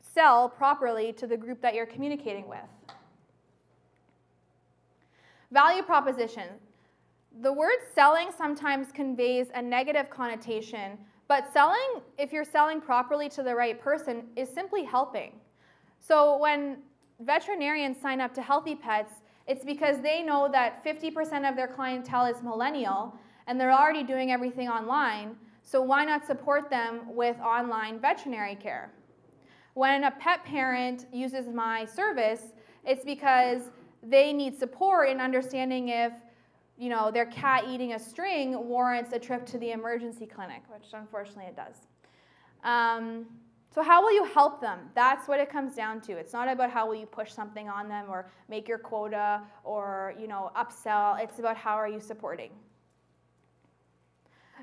sell properly to the group that you're communicating with. Value proposition. The word selling sometimes conveys a negative connotation, but selling, if you're selling properly to the right person, is simply helping. So when veterinarians sign up to Healthy Pets, it's because they know that 50% of their clientele is millennial, and they're already doing everything online, so why not support them with online veterinary care? When a pet parent uses my service, it's because they need support in understanding if, you know, their cat eating a string warrants a trip to the emergency clinic, which unfortunately it does. So how will you help them? That's what it comes down to. It's not about how will you push something on them or make your quota or, you know, upsell. It's about how are you supporting.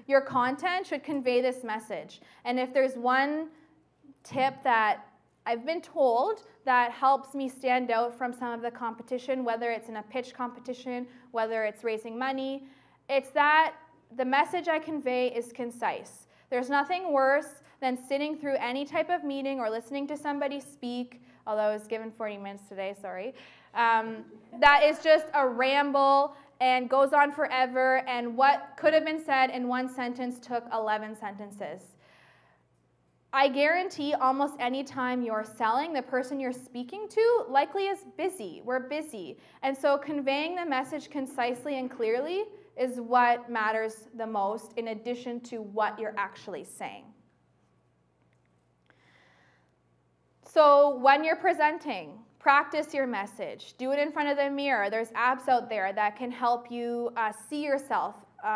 Your content should convey this message. And if there's one tip that I've been told that helps me stand out from some of the competition, whether it's in a pitch competition, whether it's raising money, it's that the message I convey is concise. There's nothing worse than sitting through any type of meeting or listening to somebody speak, although I was given 40 minutes today, sorry. That is just a ramble and goes on forever, and what could have been said in one sentence took 11 sentences. I guarantee almost any time you're selling, the person you're speaking to likely is busy. We're busy. And so conveying the message concisely and clearly is what matters the most in addition to what you're actually saying. So when you're presenting, practice your message. Do it in front of the mirror. There's apps out there that can help you see yourself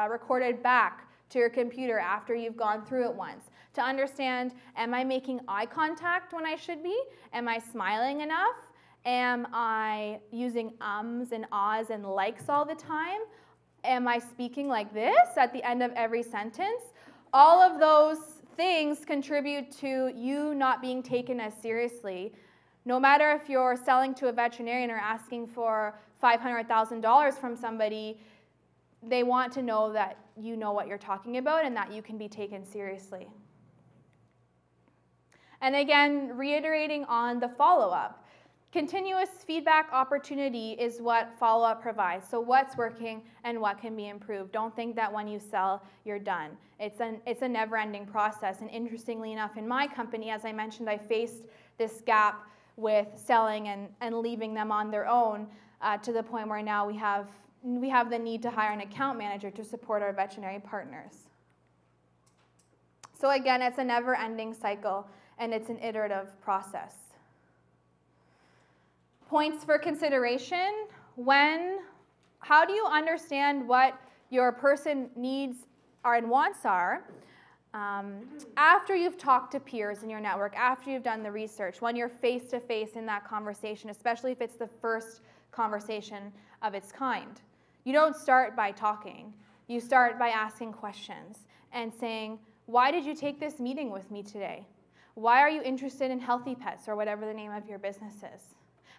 recorded back to your computer after you've gone through it once to understand, am I making eye contact when I should be? Am I smiling enough? Am I using ums and ahs and likes all the time? Am I speaking like this at the end of every sentence? All of those things contribute to you not being taken as seriously. No matter if you're selling to a veterinarian or asking for $500,000 from somebody, they want to know that you know what you're talking about and that you can be taken seriously. And again, reiterating on the follow-up. Continuous feedback opportunity is what follow-up provides. So what's working and what can be improved. Don't think that when you sell, you're done. It's a never-ending process. And interestingly enough, in my company, as I mentioned, I faced this gap with selling and leaving them on their own to the point where now we have the need to hire an account manager to support our veterinary partners. So again, it's a never-ending cycle, and it's an iterative process. Points for consideration. How do you understand what your person needs are and wants are after you've talked to peers in your network, after you've done the research, when you're face-to-face in that conversation, especially if it's the first conversation of its kind. You don't start by talking. You start by asking questions and saying, why did you take this meeting with me today? Why are you interested in Healthy Pets or whatever the name of your business is?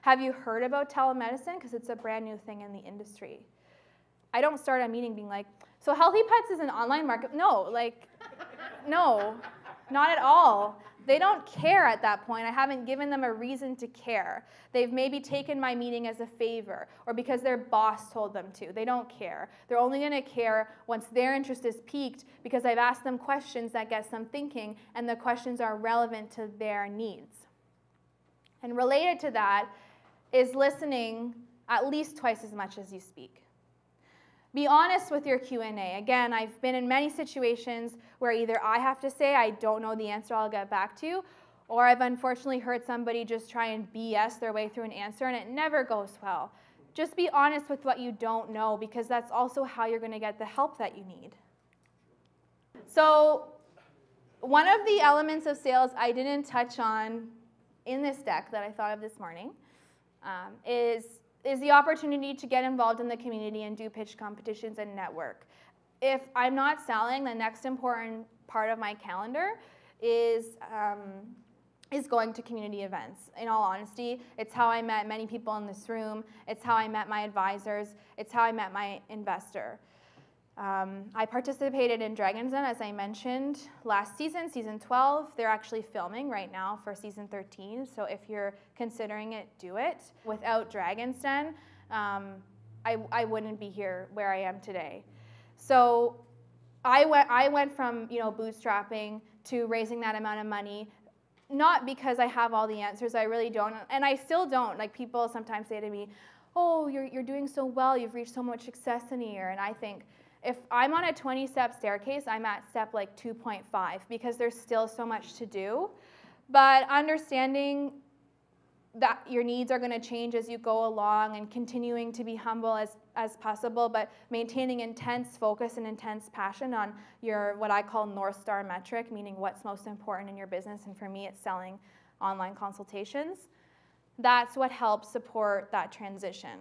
Have you heard about telemedicine? Because it's a brand new thing in the industry. I don't start a meeting being like, so Healthy Pets is an online market. No, no, not at all. They don't care at that point. I haven't given them a reason to care. They've maybe taken my meeting as a favor or because their boss told them to. They don't care. They're only going to care once their interest is piqued because I've asked them questions that get them thinking and the questions are relevant to their needs. And related to that is listening at least twice as much as you speak. Be honest with your Q&A. Again, I've been in many situations where either I have to say, I don't know the answer, I'll get back to you, or I've unfortunately heard somebody just try and BS their way through an answer, and it never goes well. just be honest with what you don't know, because that's also how you're going to get the help that you need. So one of the elements of sales I didn't touch on in this deck that I thought of this morning is the opportunity to get involved in the community and do pitch competitions and network. If I'm not selling, the next important part of my calendar is going to community events. In all honesty, it's how I met many people in this room. It's how I met my advisors. It's how I met my investor. I participated in Dragon's Den, as I mentioned, last season, season 12. They're actually filming right now for season 13, so if you're considering it, do it. Without Dragon's Den, I wouldn't be here where I am today. So I went from bootstrapping to raising that amount of money, not because I have all the answers. I really don't, and I still don't. Like, people sometimes say to me, "Oh, you're doing so well. You've reached so much success in a year," and I think, if I'm on a 20-step staircase, I'm at step like 2.5, because there's still so much to do. But understanding that your needs are going to change as you go along, and continuing to be humble as possible, but maintaining intense focus and intense passion on your, what I call North Star metric, meaning what's most important in your business, and for me it's selling online consultations. That's what helps support that transition.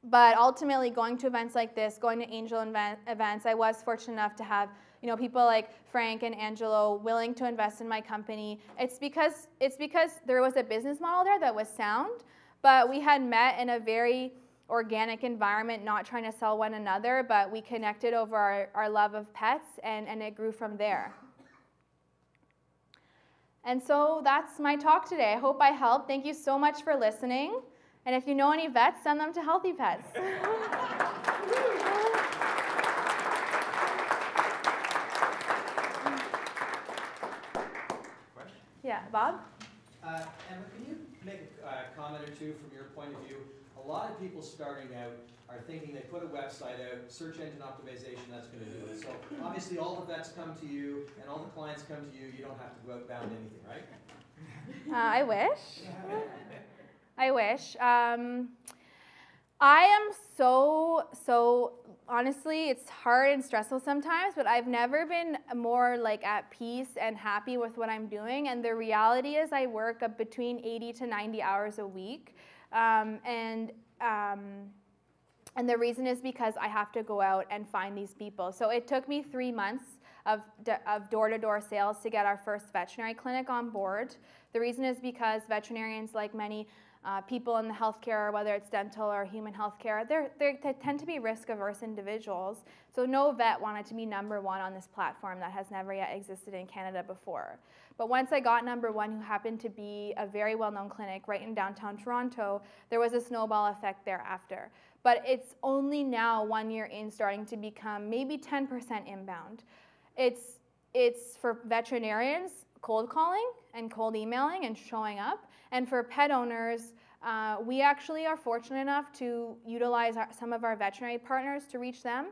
But ultimately, going to events like this, going to angel events, I was fortunate enough to have people like Frank and Angelo willing to invest in my company. It's because there was a business model there that was sound, but we had met in a very organic environment, not trying to sell one another, but we connected over our love of pets, and it grew from there. And so that's my talk today. I hope I helped. Thank you so much for listening. And if you know any vets, send them to Healthy Pets. Yeah, Bob? Emma, can you make a comment or two from your point of view? A lot of people starting out are thinking they put a website out, search engine optimization, that's going to do it. So obviously all the vets come to you and all the clients come to you. You don't have to go outbound anything, right? I wish. I wish. I am so honestly, it's hard and stressful sometimes, but I've never been more like at peace and happy with what I'm doing. And the reality is I work between 80 to 90 hours a week. And the reason is because I have to go out and find these people. So it took me 3 months of door-to-door sales to get our first veterinary clinic on board. The reason is because veterinarians, like many people in the healthcare, whether it's dental or human healthcare, they tend to be risk-averse individuals. So no vet wanted to be number one on this platform that has never yet existed in Canada before. But once I got number one, who happened to be a very well-known clinic right in downtown Toronto, there was a snowball effect thereafter. But it's only now, 1 year in, starting to become maybe 10% inbound. It's for veterinarians, cold calling and cold emailing and showing up. And for pet owners, we actually are fortunate enough to utilize some of our veterinary partners to reach them.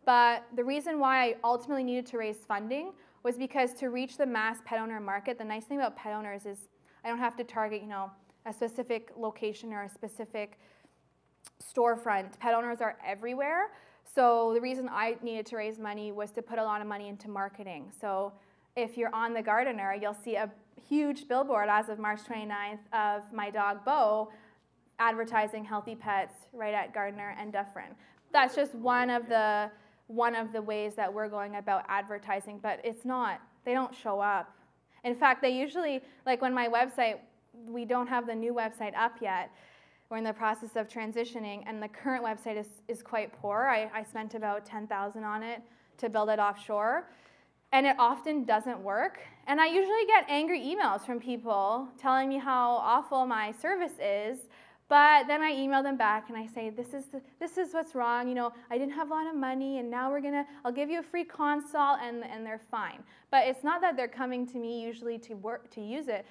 But the reason why I ultimately needed to raise funding was because to reach the mass pet owner market, the nice thing about pet owners is I don't have to target, a specific location or a specific storefront. Pet owners are everywhere. So the reason I needed to raise money was to put a lot of money into marketing. So if you're on The Gardener, you'll see a huge billboard as of March 29th of my dog Bo advertising Healthy Pets right at Gardner and Dufferin. That's just one of the ways that we're going about advertising, but it's not, they don't show up. In fact, they usually, like when my website, we don't have the new website up yet. We're in the process of transitioning, and the current website is quite poor. I spent about $10,000 on it to build it offshore, and it often doesn't work. And I usually get angry emails from people telling me how awful my service is, but then I email them back and I say, this is what's wrong. I didn't have a lot of money, and now I'll give you a free consult, and they're fine. But it's not that they're coming to me usually to use it.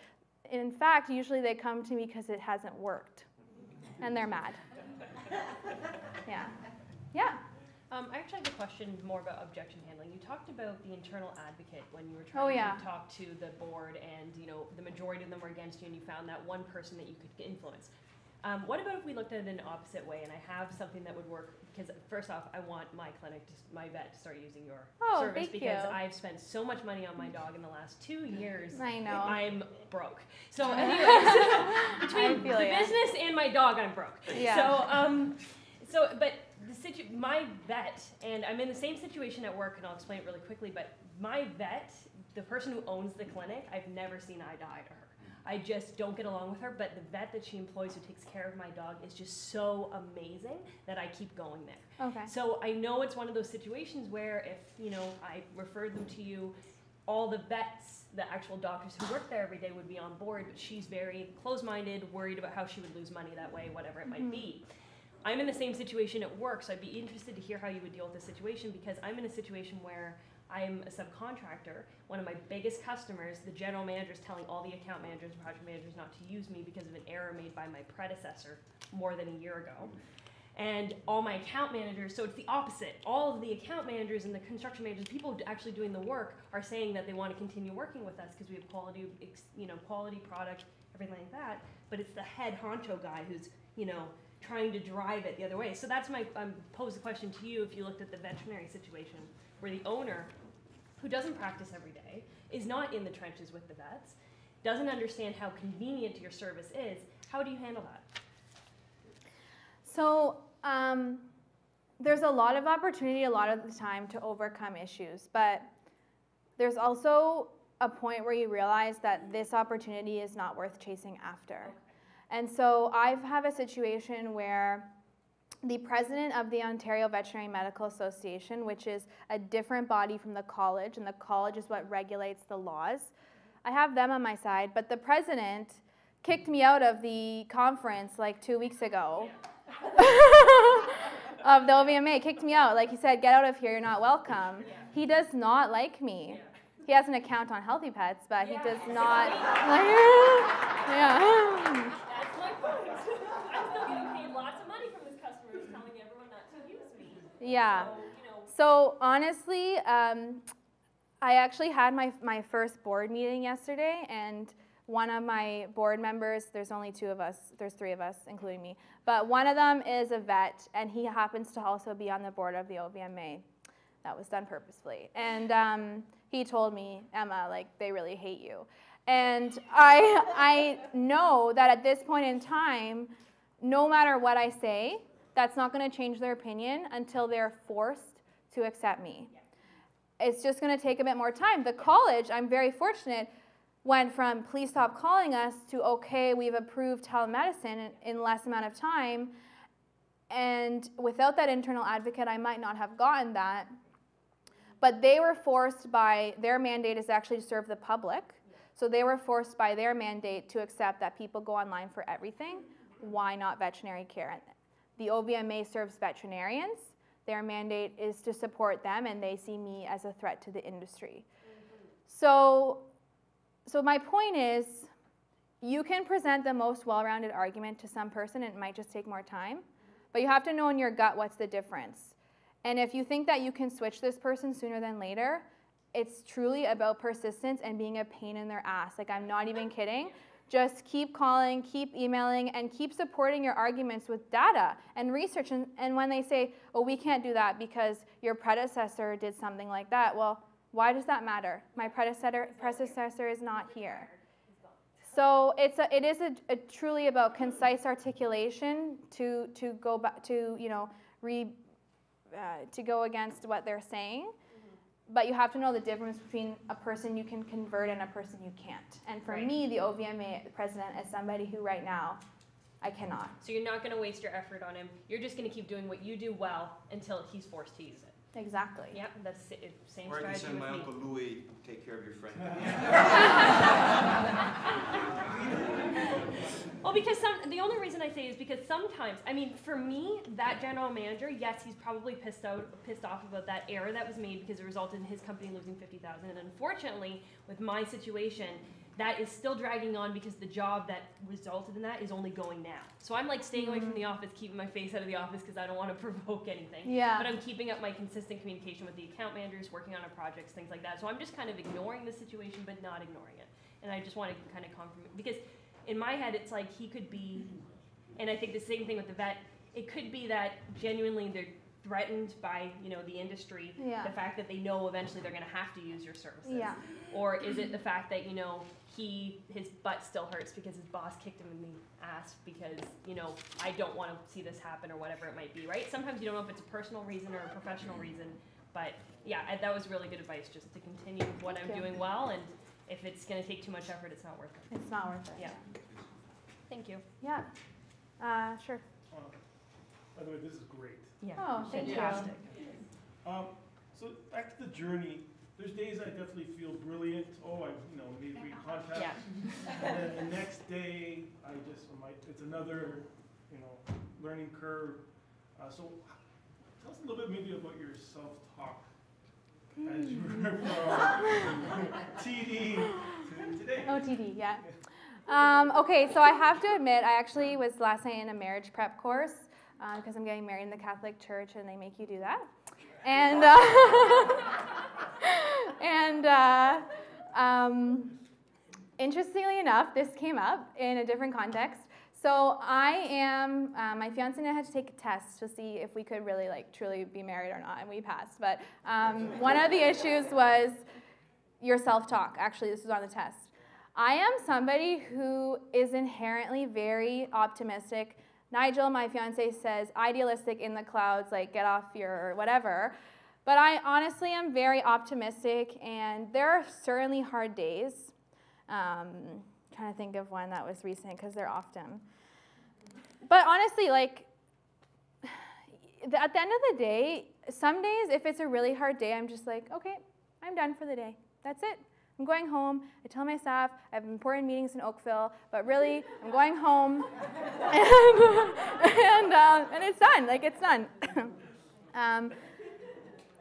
In fact, usually they come to me because it hasn't worked. And they're mad. Yeah. I actually have a question more about objection handling. You talked about the internal advocate when you were trying to talk to the board, and the majority of them were against you, and you found that one person that you could influence. What about if we looked at it an opposite way, and I have something that would work? Because first off, I want my clinic, my vet, to start using your service because I've spent so much money on my dog in the last 2 years. I know. I'm broke. So anyways, between the business and my dog, I'm broke. Yeah. But my vet, and I'm in the same situation at work, and I'll explain it really quickly, but my vet, the person who owns the clinic, I've never seen eye to eye to her. I just don't get along with her, but the vet that she employs who takes care of my dog is just so amazing that I keep going there. Okay. So I know it's one of those situations where if, I referred them to you, all the vets, the actual doctors who work there every day would be on board, but she's very closed-minded, worried about how she would lose money that way, whatever it might be. I'm in the same situation at work, so I'd be interested to hear how you would deal with this situation because I'm in a situation where I'm a subcontractor. One of my biggest customers, the general manager, is telling all the account managers and project managers not to use me because of an error made by my predecessor more than a year ago. And all my account managers, so it's the opposite. All of the account managers and the construction managers, people actually doing the work, are saying that they want to continue working with us because we have quality, quality product, everything like that. But it's the head honcho guy who's, trying to drive it the other way. So that's pose the question to you if you looked at the veterinary situation where the owner, who doesn't practice every day, is not in the trenches with the vets, doesn't understand how convenient your service is. How do you handle that? So there's a lot of opportunity a lot of the time to overcome issues, but there's also a point where you realize that this opportunity is not worth chasing after. And so I have a situation where the president of the Ontario Veterinary Medical Association, which is a different body from the college, and the college is what regulates the laws, I have them on my side, but the president kicked me out of the conference like 2 weeks ago of the OVMA, kicked me out. Like he said, get out of here, you're not welcome. He does not like me. He has an account on Healthy Pets, but he does not like That's my point. I'm still getting paid lots of money from this customer who's telling everyone not to use me. Yeah. So honestly, I actually had my first board meeting yesterday, and one of my board members, there's only 2 of us, there's 3 of us, including me, but one of them is a vet, and he happens to also be on the board of the OVMA. That was done purposefully. And he told me, Emma, they really hate you. And I know that at this point in time, no matter what I say, that's not going to change their opinion until they're forced to accept me. It's just going to take a bit more time. The college, I'm very fortunate, went from please stop calling us to okay, we've approved telemedicine in less amount of time. And without that internal advocate, I might not have gotten that. But they were forced by, their mandate is actually to serve the public. So they were forced by their mandate to accept that people go online for everything. Why not veterinary care? The OVMA serves veterinarians. Their mandate is to support them, and they see me as a threat to the industry. So my point is, you can present the most well-rounded argument to some person, and it might just take more time. But you have to know in your gut what's the difference. And if you think that you can switch this person sooner than later, it's truly about persistence and being a pain in their ass. I'm not even kidding. Just keep calling, keep emailing, and keep supporting your arguments with data and research. And when they say, oh, we can't do that because your predecessor did something like that, well, why does that matter? My predecessor is not here. So it is truly about concise articulation to go back to to go against what they're saying. But you have to know the difference between a person you can convert and a person you can't. And for me, the OVMA president is somebody who right now I cannot. So you're not going to waste your effort on him. You're just going to keep doing what you do well until he's forced to use it. Exactly. Yep, that's the same or I can strategy send with my me. Uncle Louis to take care of your friend. Well, because the only reason I say is because sometimes, for me, that general manager, yes, he's probably pissed off about that error that was made because it resulted in his company losing $50,000. And unfortunately, with my situation, that is still dragging on because the job that resulted in that is only going now. So I'm staying away from the office, keeping my face out of the office because I don't want to provoke anything. Yeah. But I'm keeping up my consistent communication with the account managers, working on our projects, things like that. So I'm just kind of ignoring the situation, but not ignoring it. And I just want to kind of confirm it because in my head, it's he could be And I think the same thing with the vet. It could be that genuinely they're threatened by, you know, the industry, Yeah. the fact that they know eventually they're going to have to use your services. Yeah. Or is it the fact that, you know, his butt still hurts because his boss kicked him in the ass because, you know, I don't want to see this happen or whatever it might be, right? Sometimes you don't know if it's a personal reason or a professional reason, but yeah, that was really good advice, just to continue what I'm doing well, and if it's going to take too much effort, it's not worth it. It's not worth it. Yeah. Thank you. Yeah. Sure. By the way, this is great. Yeah. Oh, thank you. Fantastic. So back to the journey. There's days I definitely feel brilliant. Oh, I made great contacts. Yeah. And then the next day, it's another learning curve. So tell us a little bit maybe about your self-talk as you were from TD to today. Oh, TD, yeah. Okay, so I have to admit, I actually was last night in a marriage prep course because I'm getting married in the Catholic Church, and they make you do that. And interestingly enough, this came up in a different context. So my fiance and I had to take a test to see if we could really truly be married or not, and we passed. But one of the issues was your self-talk. Actually, this was on the test. I am somebody who is inherently very optimistic. Nigel, my fiance, says idealistic, in the clouds, like get off your whatever. But I honestly am very optimistic, and there are certainly hard days. Trying to think of one that was recent, because they're often. But honestly, at the end of the day, some days, if it's a really hard day, I'm just like, okay, I'm done for the day. That's it. I'm going home. I tell my staff I have important meetings in Oakville, but really, I'm going home, and it's done. It's done.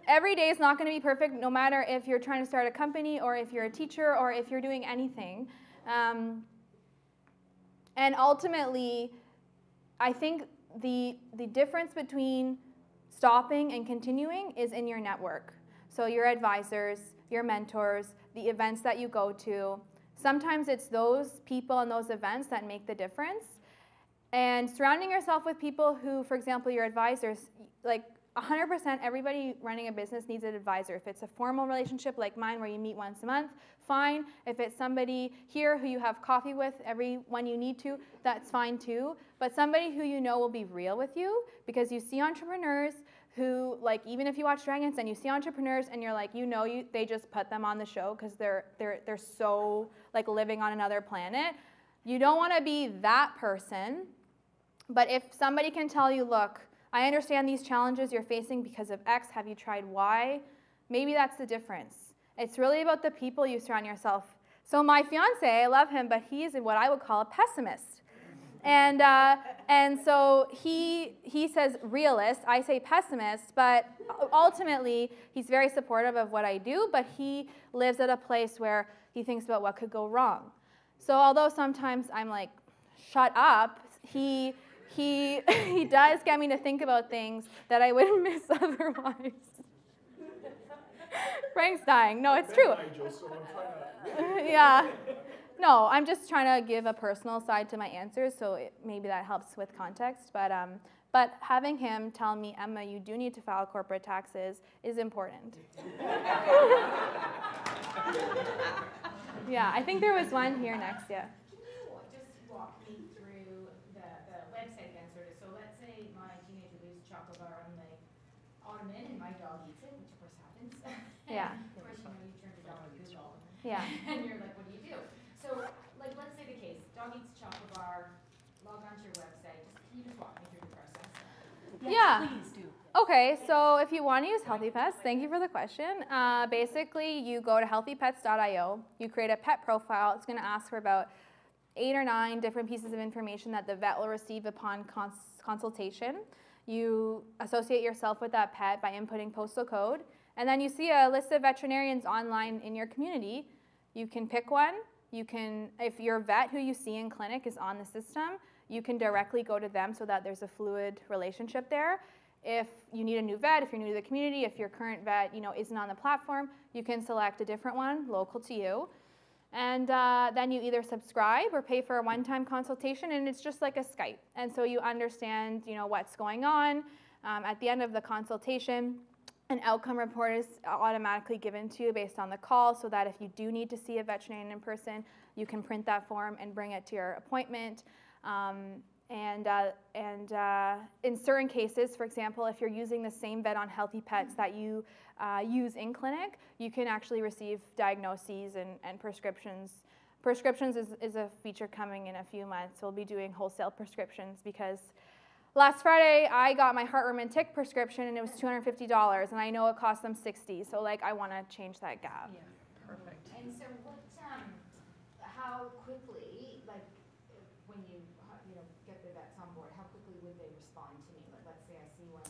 Every day is not going to be perfect, no matter if you're trying to start a company or if you're a teacher or if you're doing anything. And ultimately, I think the difference between stopping and continuing is in your network. So your advisors, your mentors, the events that you go to. Sometimes it's those people and those events that make the difference. And surrounding yourself with people who, for example, your advisors, 100% everybody running a business needs an advisor. If it's a formal relationship like mine where you meet once a month, fine. If it's somebody here who you have coffee with when you need to, that's fine too. But somebody who you know will be real with you, because you see entrepreneurs who, even if you watch Dragon's Den, you see entrepreneurs and you're like, they just put them on the show because they're so living on another planet. You don't want to be that person. But if somebody can tell you, look, I understand these challenges you're facing because of X. Have you tried Y? Maybe that's the difference. It's really about the people you surround yourself. So my fiance, I love him, but he's what I would call a pessimist. And so he says realist, I say pessimist, but ultimately he's very supportive of what I do, but he lives at a place where he thinks about what could go wrong. So although sometimes I'm like, shut up, he does get me to think about things that I wouldn't miss otherwise. Frank's dying. No, it's true. Yeah. No, I'm just trying to give a personal side to my answers, so maybe that helps with context. But having him tell me, Emma, you do need to file corporate taxes, is important. Yeah, I think there was one here next, yeah. Can you just walk me through the website then, sort of? So let's say my teenager leaves a chocolate bar on the ottoman and my dog eats it, which of course happens. Yeah. Of course, you turn to dog Google. Yeah. And you're like, what do you do? So, let's say the case, dog eats a chocolate bar, log onto your website. Can you just walk me through the process? Yes, Yeah. please do. Okay, so if you want to use Healthy Pets, thank you for the question. Basically, you go to healthypets.io, you create a pet profile. It's going to ask for about 8 or 9 different pieces of information that the vet will receive upon consultation. You associate yourself with that pet by inputting postal code, and then you see a list of veterinarians online in your community. You can pick one. You can, if your vet who you see in clinic is on the system, you can directly go to them so that there's a fluid relationship there. If you need a new vet, if you're new to the community, if your current vet isn't on the platform, you can select a different one local to you. And then you either subscribe or pay for a one-time consultation, and it's just like a Skype. And so you understand, what's going on. At the end of the consultation, an outcome report is automatically given to you based on the call, so that if you do need to see a veterinarian in person, you can print that form and bring it to your appointment. And in certain cases, for example, if you're using the same vet on healthy pets that you use in clinic, you can actually receive diagnoses and prescriptions. Prescriptions is a feature coming in a few months. We'll be doing wholesale prescriptions because last Friday I got my heartworm and tick prescription and it was $250, and I know it cost them $60. So I want to change that gap. Yeah, perfect. And so how quickly, when you get the vets on board, how quickly would they respond to me? Let's say I see one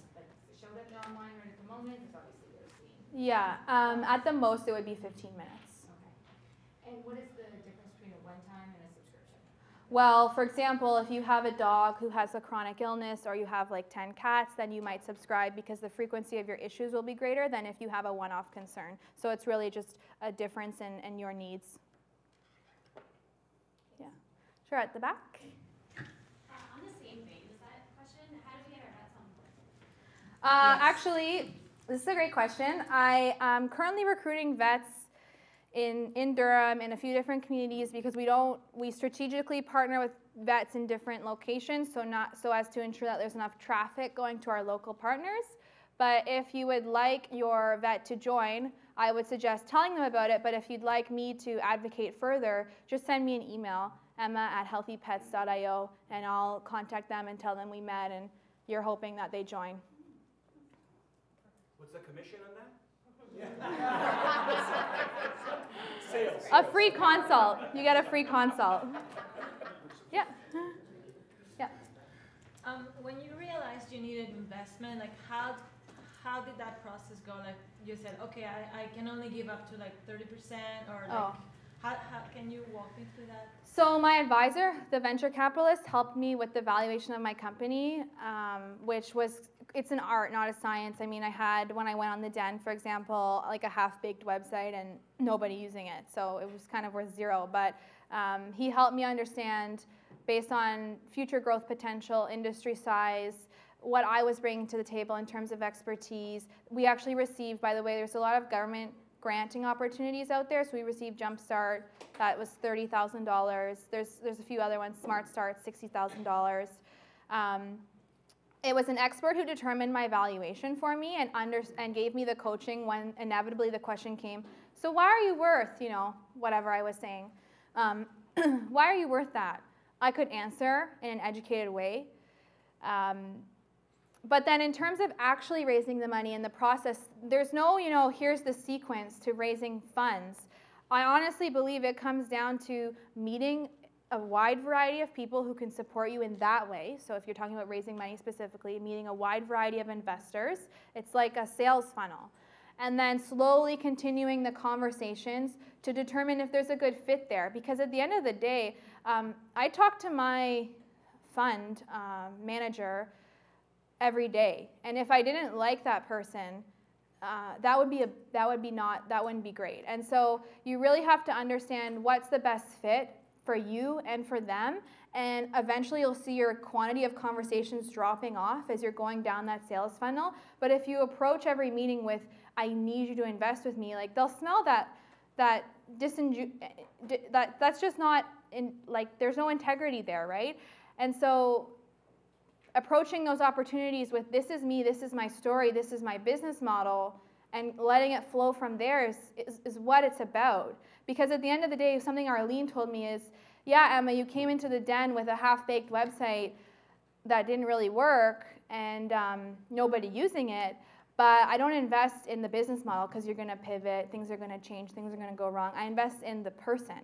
showed up online right at the moment, because obviously they're seeing. Yeah, at the most it would be 15 minutes. Okay. And what is the difference between a one-time and a subscription? Well, for example, if you have a dog who has a chronic illness, or you have 10 cats, then you might subscribe because the frequency of your issues will be greater than if you have a one-off concern. So it's really just a difference in your needs. Yeah. Sure, at the back. On the same vein as that question, how do we get our vets on board? Actually, this is a great question. I am currently recruiting vets in Durham in a few different communities because we strategically partner with vets in different locations, so as to ensure that there's enough traffic going to our local partners. But if you would like your vet to join, I would suggest telling them about it. But if you'd like me to advocate further, just send me an email, emma@healthypets.io, and I'll contact them and tell them we met and you're hoping that they join. What's the commission on that? Sales. A free consult. You get a free consult. Yeah. Yeah. When you realized you needed investment, how did that process go? You said, okay, I can only give up to 30%, or how can you walk me through that? So my advisor, the venture capitalist, helped me with the valuation of my company, which it's an art, not a science. I mean, I had, when I went on the Den, for example, a half-baked website and nobody using it. So it was kind of worth zero. But he helped me understand, based on future growth potential, industry size, what I was bringing to the table in terms of expertise. We actually received, by the way, there's a lot of government granting opportunities out there. So we received Jumpstart, that was $30,000. There's a few other ones, Smart Start, $60,000. It was an expert who determined my valuation for me and gave me the coaching when inevitably the question came, so why are you worth, whatever I was saying? Why are you worth that? I could answer in an educated way. But then in terms of actually raising the money in the process, there's no, here's the sequence to raising funds. I honestly believe it comes down to meeting a wide variety of people who can support you in that way. So if you're talking about raising money specifically, meeting a wide variety of investors, it's like a sales funnel. And then slowly continuing the conversations to determine if there's a good fit there. Because at the end of the day, I talk to my fund manager every day. And if I didn't like that person, that wouldn't be great. And so you really have to understand what's the best fit for you and for them, and eventually you'll see your quantity of conversations dropping off as you're going down that sales funnel. But if you approach every meeting with, I need you to invest with me, they'll smell that's just not, there's no integrity there, right? And so approaching those opportunities with, this is me, this is my story, this is my business model, and letting it flow from there is what it's about. Because at the end of the day, something Arlene told me is, yeah, Emma, you came into the Den with a half-baked website that didn't really work and nobody using it, but I don't invest in the business model because you're going to pivot, things are going to change, things are going to go wrong. I invest in the person,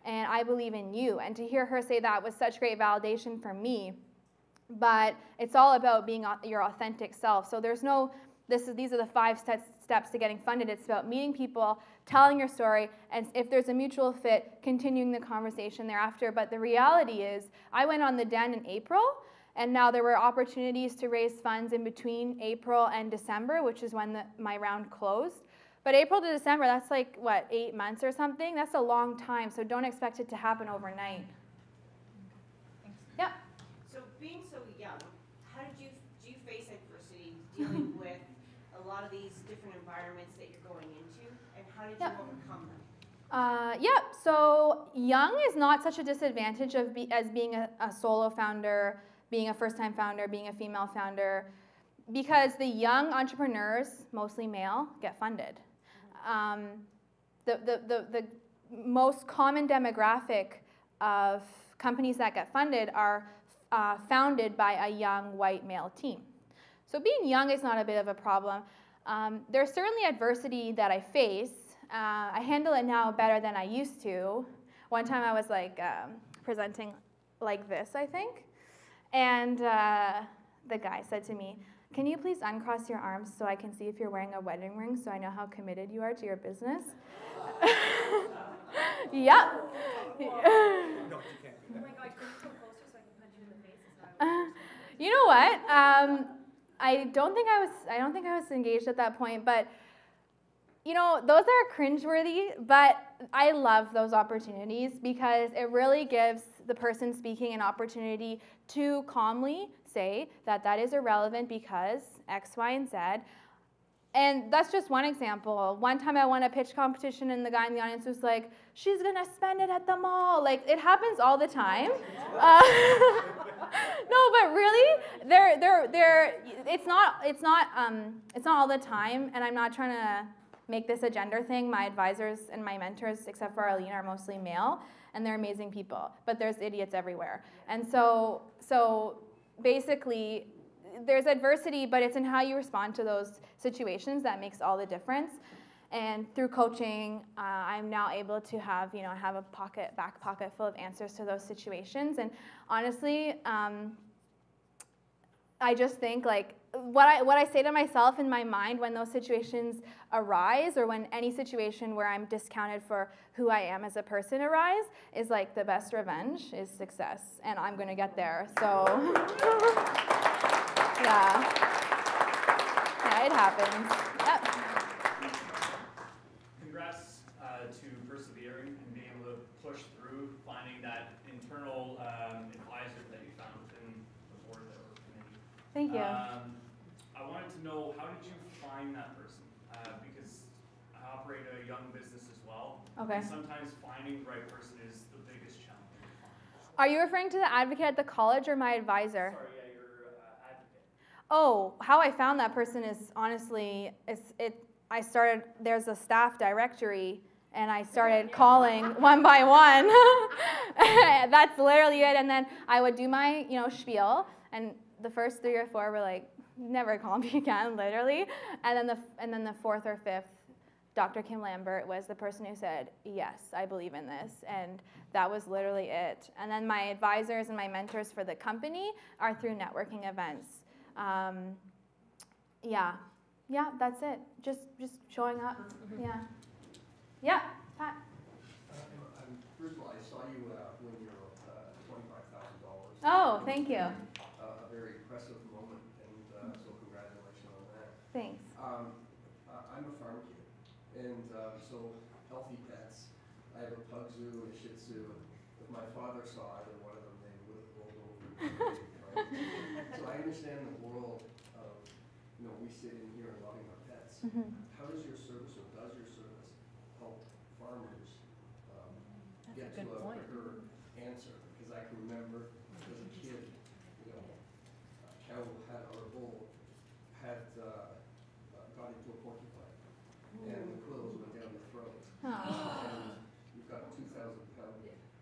and I believe in you. And to hear her say that was such great validation for me. But it's all about being your authentic self. So there's no, these are the 5 steps to getting funded. It's about meeting people, telling your story, and if there's a mutual fit, continuing the conversation thereafter. But the reality is, I went on the Den in April, and now there were opportunities to raise funds in between April and December, which is when my round closed. But April to December, that's like, what, 8 months or something? That's a long time, so don't expect it to happen overnight. Yep. So being so young, how do you face adversity dealing with a lot of these different environments that you're going into, and how did you overcome them? So young is not such a disadvantage as being a solo founder, being a first-time founder, being a female founder, because the young entrepreneurs, mostly male, get funded. The most common demographic of companies that get funded are founded by a young white male team. So being young is not a bit of a problem. There's certainly adversity that I face. I handle it now better than I used to. One time I was like presenting like this, I think, and the guy said to me, "Can you please uncross your arms so I can see if you're wearing a wedding ring so I know how committed you are to your business?" Yep. No, you can't do that. Oh my God, can you come closer so I can punch you in the face? You know what? I don't think I was engaged at that point, but you know, those are cringeworthy, but I love those opportunities because it really gives the person speaking an opportunity to calmly say that that is irrelevant because X, Y, and Z. And that's just one example. One time I won a pitch competition and the guy in the audience was like, "She's gonna spend it at the mall." Like, it happens all the time. No, but really, it's not all the time, and I'm not trying to make this a gender thing. My advisors and my mentors, except for Arlene, are mostly male, and they're amazing people. But there's idiots everywhere. And so basically, there's adversity, but it's in how you respond to those situations that makes all the difference. And through coaching, I'm now able to have a back pocket full of answers to those situations. And honestly, I just think like what I say to myself in my mind when those situations arise, or when any situation where I'm discounted for who I am as a person arise, is like the best revenge is success, and I'm gonna get there. So yeah, it happens. Yep. Congrats to persevering and being able to push through, finding that internal advisor that you found within the board or committee. Thank you. I wanted to know, how did you find that person? Because I operate a young business as well. Okay. And sometimes finding the right person is the biggest challenge. Are you referring to the advocate at the college or my advisor? Sorry, yeah, your advocate. Oh, how I found that person is honestly, there's a staff directory, and I started calling one by one. That's literally it. And then I would do my, spiel, and the first 3 or 4 were like, "Never call me again," literally. And then the 4th or 5th, Dr. Kim Lambert was the person who said, "Yes, I believe in this," and that was literally it. And then my advisors and my mentors for the company are through networking events. Yeah, that's it. Just showing up. Yeah, Pat. First of all, I saw you win your $25,000. Oh, thank you. A very impressive moment, and so congratulations on that. Thanks. I'm a farm kid, and so healthy pets. I have a pug zoo and a Shih Tzu. If my father saw either one of them, they would have rolled over. Right? So I understand the world of, we sit in here and loving our pets. Mm-hmm. How does your service, or does your service, help farmers get to a quicker answer? Because I can remember as a kid, cow had, or a bull had got into a porcupine, and the quills went down the throat. And you've got a 2,000-pound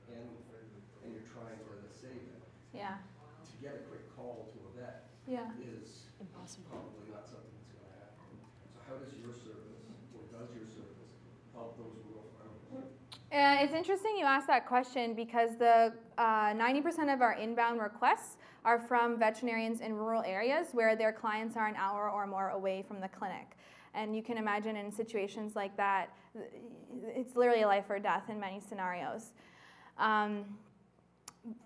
animal, and you're trying to save it. Yeah. To get a quick call to a vet is probably not something that's going to happen. So how does your service, or does your service, help those rural farmers? It's interesting you asked that question because the 90% of our inbound requests are from veterinarians in rural areas where their clients are an hour or more away from the clinic. And you can imagine in situations like that, it's literally life or death in many scenarios.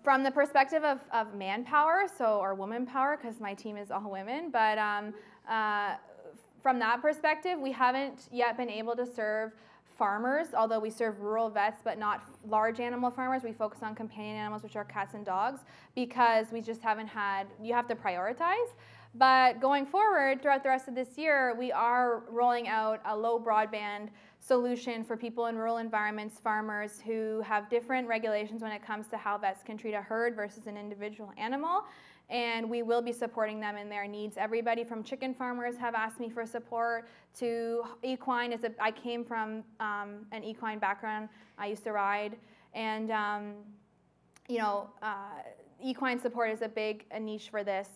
From the perspective of manpower, or woman power, because my team is all women, but from that perspective, we haven't yet been able to serve farmers, although we serve rural vets, but not large animal farmers. We focus on companion animals, which are cats and dogs, because we just haven't had, you have to prioritize. But going forward, throughout the rest of this year, we are rolling out a low broadband solution for people in rural environments, farmers who have different regulations when it comes to how vets can treat a herd versus an individual animal. And we will be supporting them in their needs. Everybody from chicken farmers have asked me for support to equine. I came from an equine background. I used to ride. And equine support is a niche for this.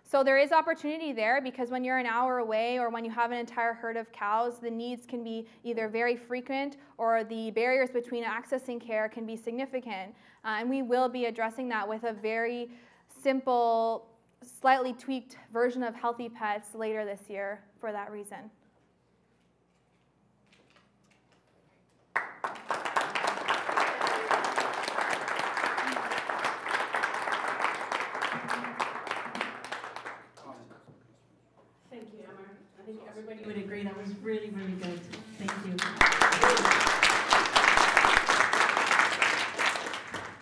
So there is opportunity there, because when you're an hour away or when you have an entire herd of cows, the needs can be either very frequent or the barriers between accessing care can be significant. And we will be addressing that with a very simple, slightly tweaked version of Healthy Pets later this year for that reason. Thank you, Emma. I think everybody would agree that was really, really good. Thank you.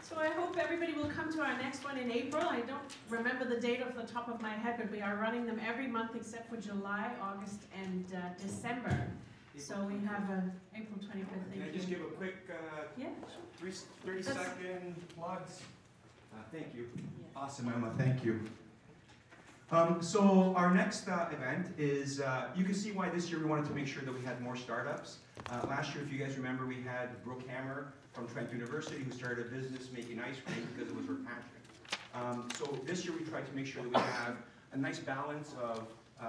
So I hope everybody will come to our next one in April. I don't remember the date off the top of my head, but we are running them every month except for July, August, and December. So we have April 25th. Can I just give a quick 30-second plugs? Thank you. Awesome, Emma. Thank you. So our next event is, you can see why this year we wanted to make sure that we had more startups. Last year, if you guys remember, we had Brooke Hammer from Trent University who started a business making ice cream because it was her passion. So this year we tried to make sure that we have a nice balance of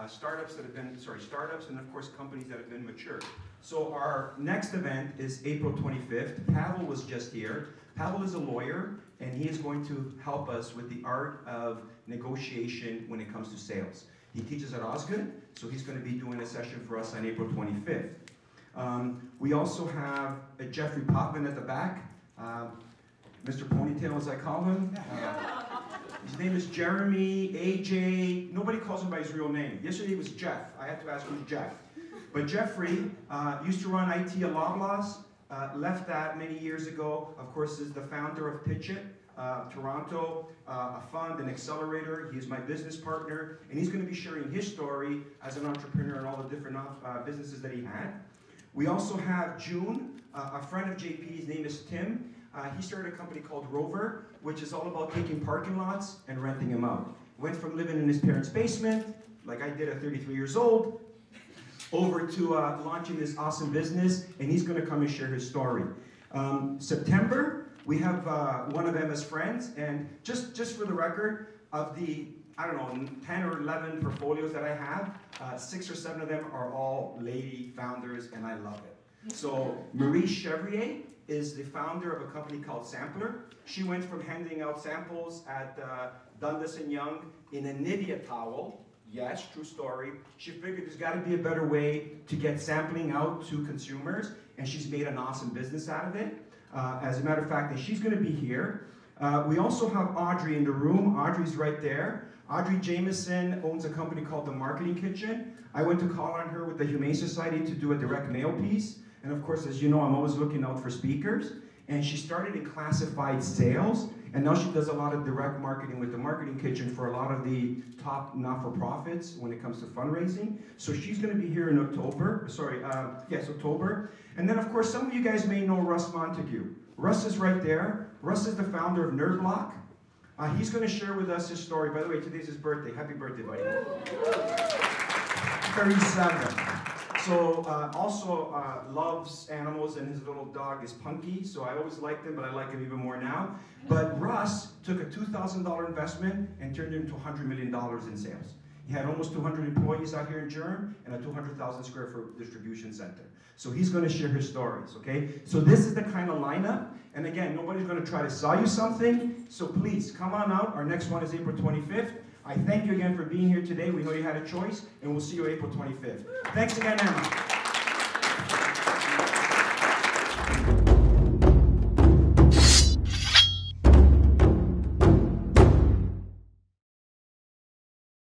startups and of course companies that have been mature. So our next event is April 25th. Pavel was just here. Pavel is a lawyer, and he is going to help us with the art of negotiation when it comes to sales. He teaches at Osgood, so he's going to be doing a session for us on April 25th. We also have Jeffrey Potman at the back, Mr. Ponytail as I call him. His name is Jeremy, AJ, nobody calls him by his real name. Yesterday it was Jeff. I had to ask who's Jeff. But Jeffrey used to run IT at Loblaws, left that many years ago. Of course, is the founder of Pitch It, Toronto, a fund, an accelerator. He's my business partner, and he's going to be sharing his story as an entrepreneur and all the different businesses that he had. We also have June, a friend of JP. His name is Tim. He started a company called Rover, which is all about taking parking lots and renting them out. Went from living in his parents' basement, like I did at 33 years old, over to launching this awesome business, and he's going to come and share his story. September, we have one of Emma's friends, and just for the record, of the, 10 or 11 portfolios that I have, 6 or 7 of them are all lady founders, and I love it. So Marie Chevrier is the founder of a company called Sampler. She went from handing out samples at Dundas & Young in a Nivea towel. Yes, true story. She figured there's got to be a better way to get sampling out to consumers, and she's made an awesome business out of it. As a matter of fact, she's going to be here. We also have Audrey in the room. Audrey's right there. Audrey Jameson owns a company called The Marketing Kitchen. I went to call on her with the Humane Society to do a direct mail piece. And of course, as you know, I'm always looking out for speakers. And she started in classified sales, and now she does a lot of direct marketing with The Marketing Kitchen for a lot of the top not-for-profits when it comes to fundraising. So she's going to be here in October. October. And then, of course, some of you guys may know Russ Montague. Russ is right there. Russ is the founder of Nerd Block. He's going to share with us his story. By the way, today's his birthday. Happy birthday, buddy. 37. So also loves animals, and his little dog is Punky. So I always liked him, but I like him even more now. But Russ took a $2,000 investment and turned it into $100 million in sales. He had almost 200 employees out here in Durham and a 200,000 square foot distribution center. So he's going to share his stories, okay? So this is the kind of lineup. And again, nobody's going to try to sell you something. So please, come on out. Our next one is April 25th. I thank you again for being here today. We know you had a choice, and we'll see you April 25th. Thanks again, Emma.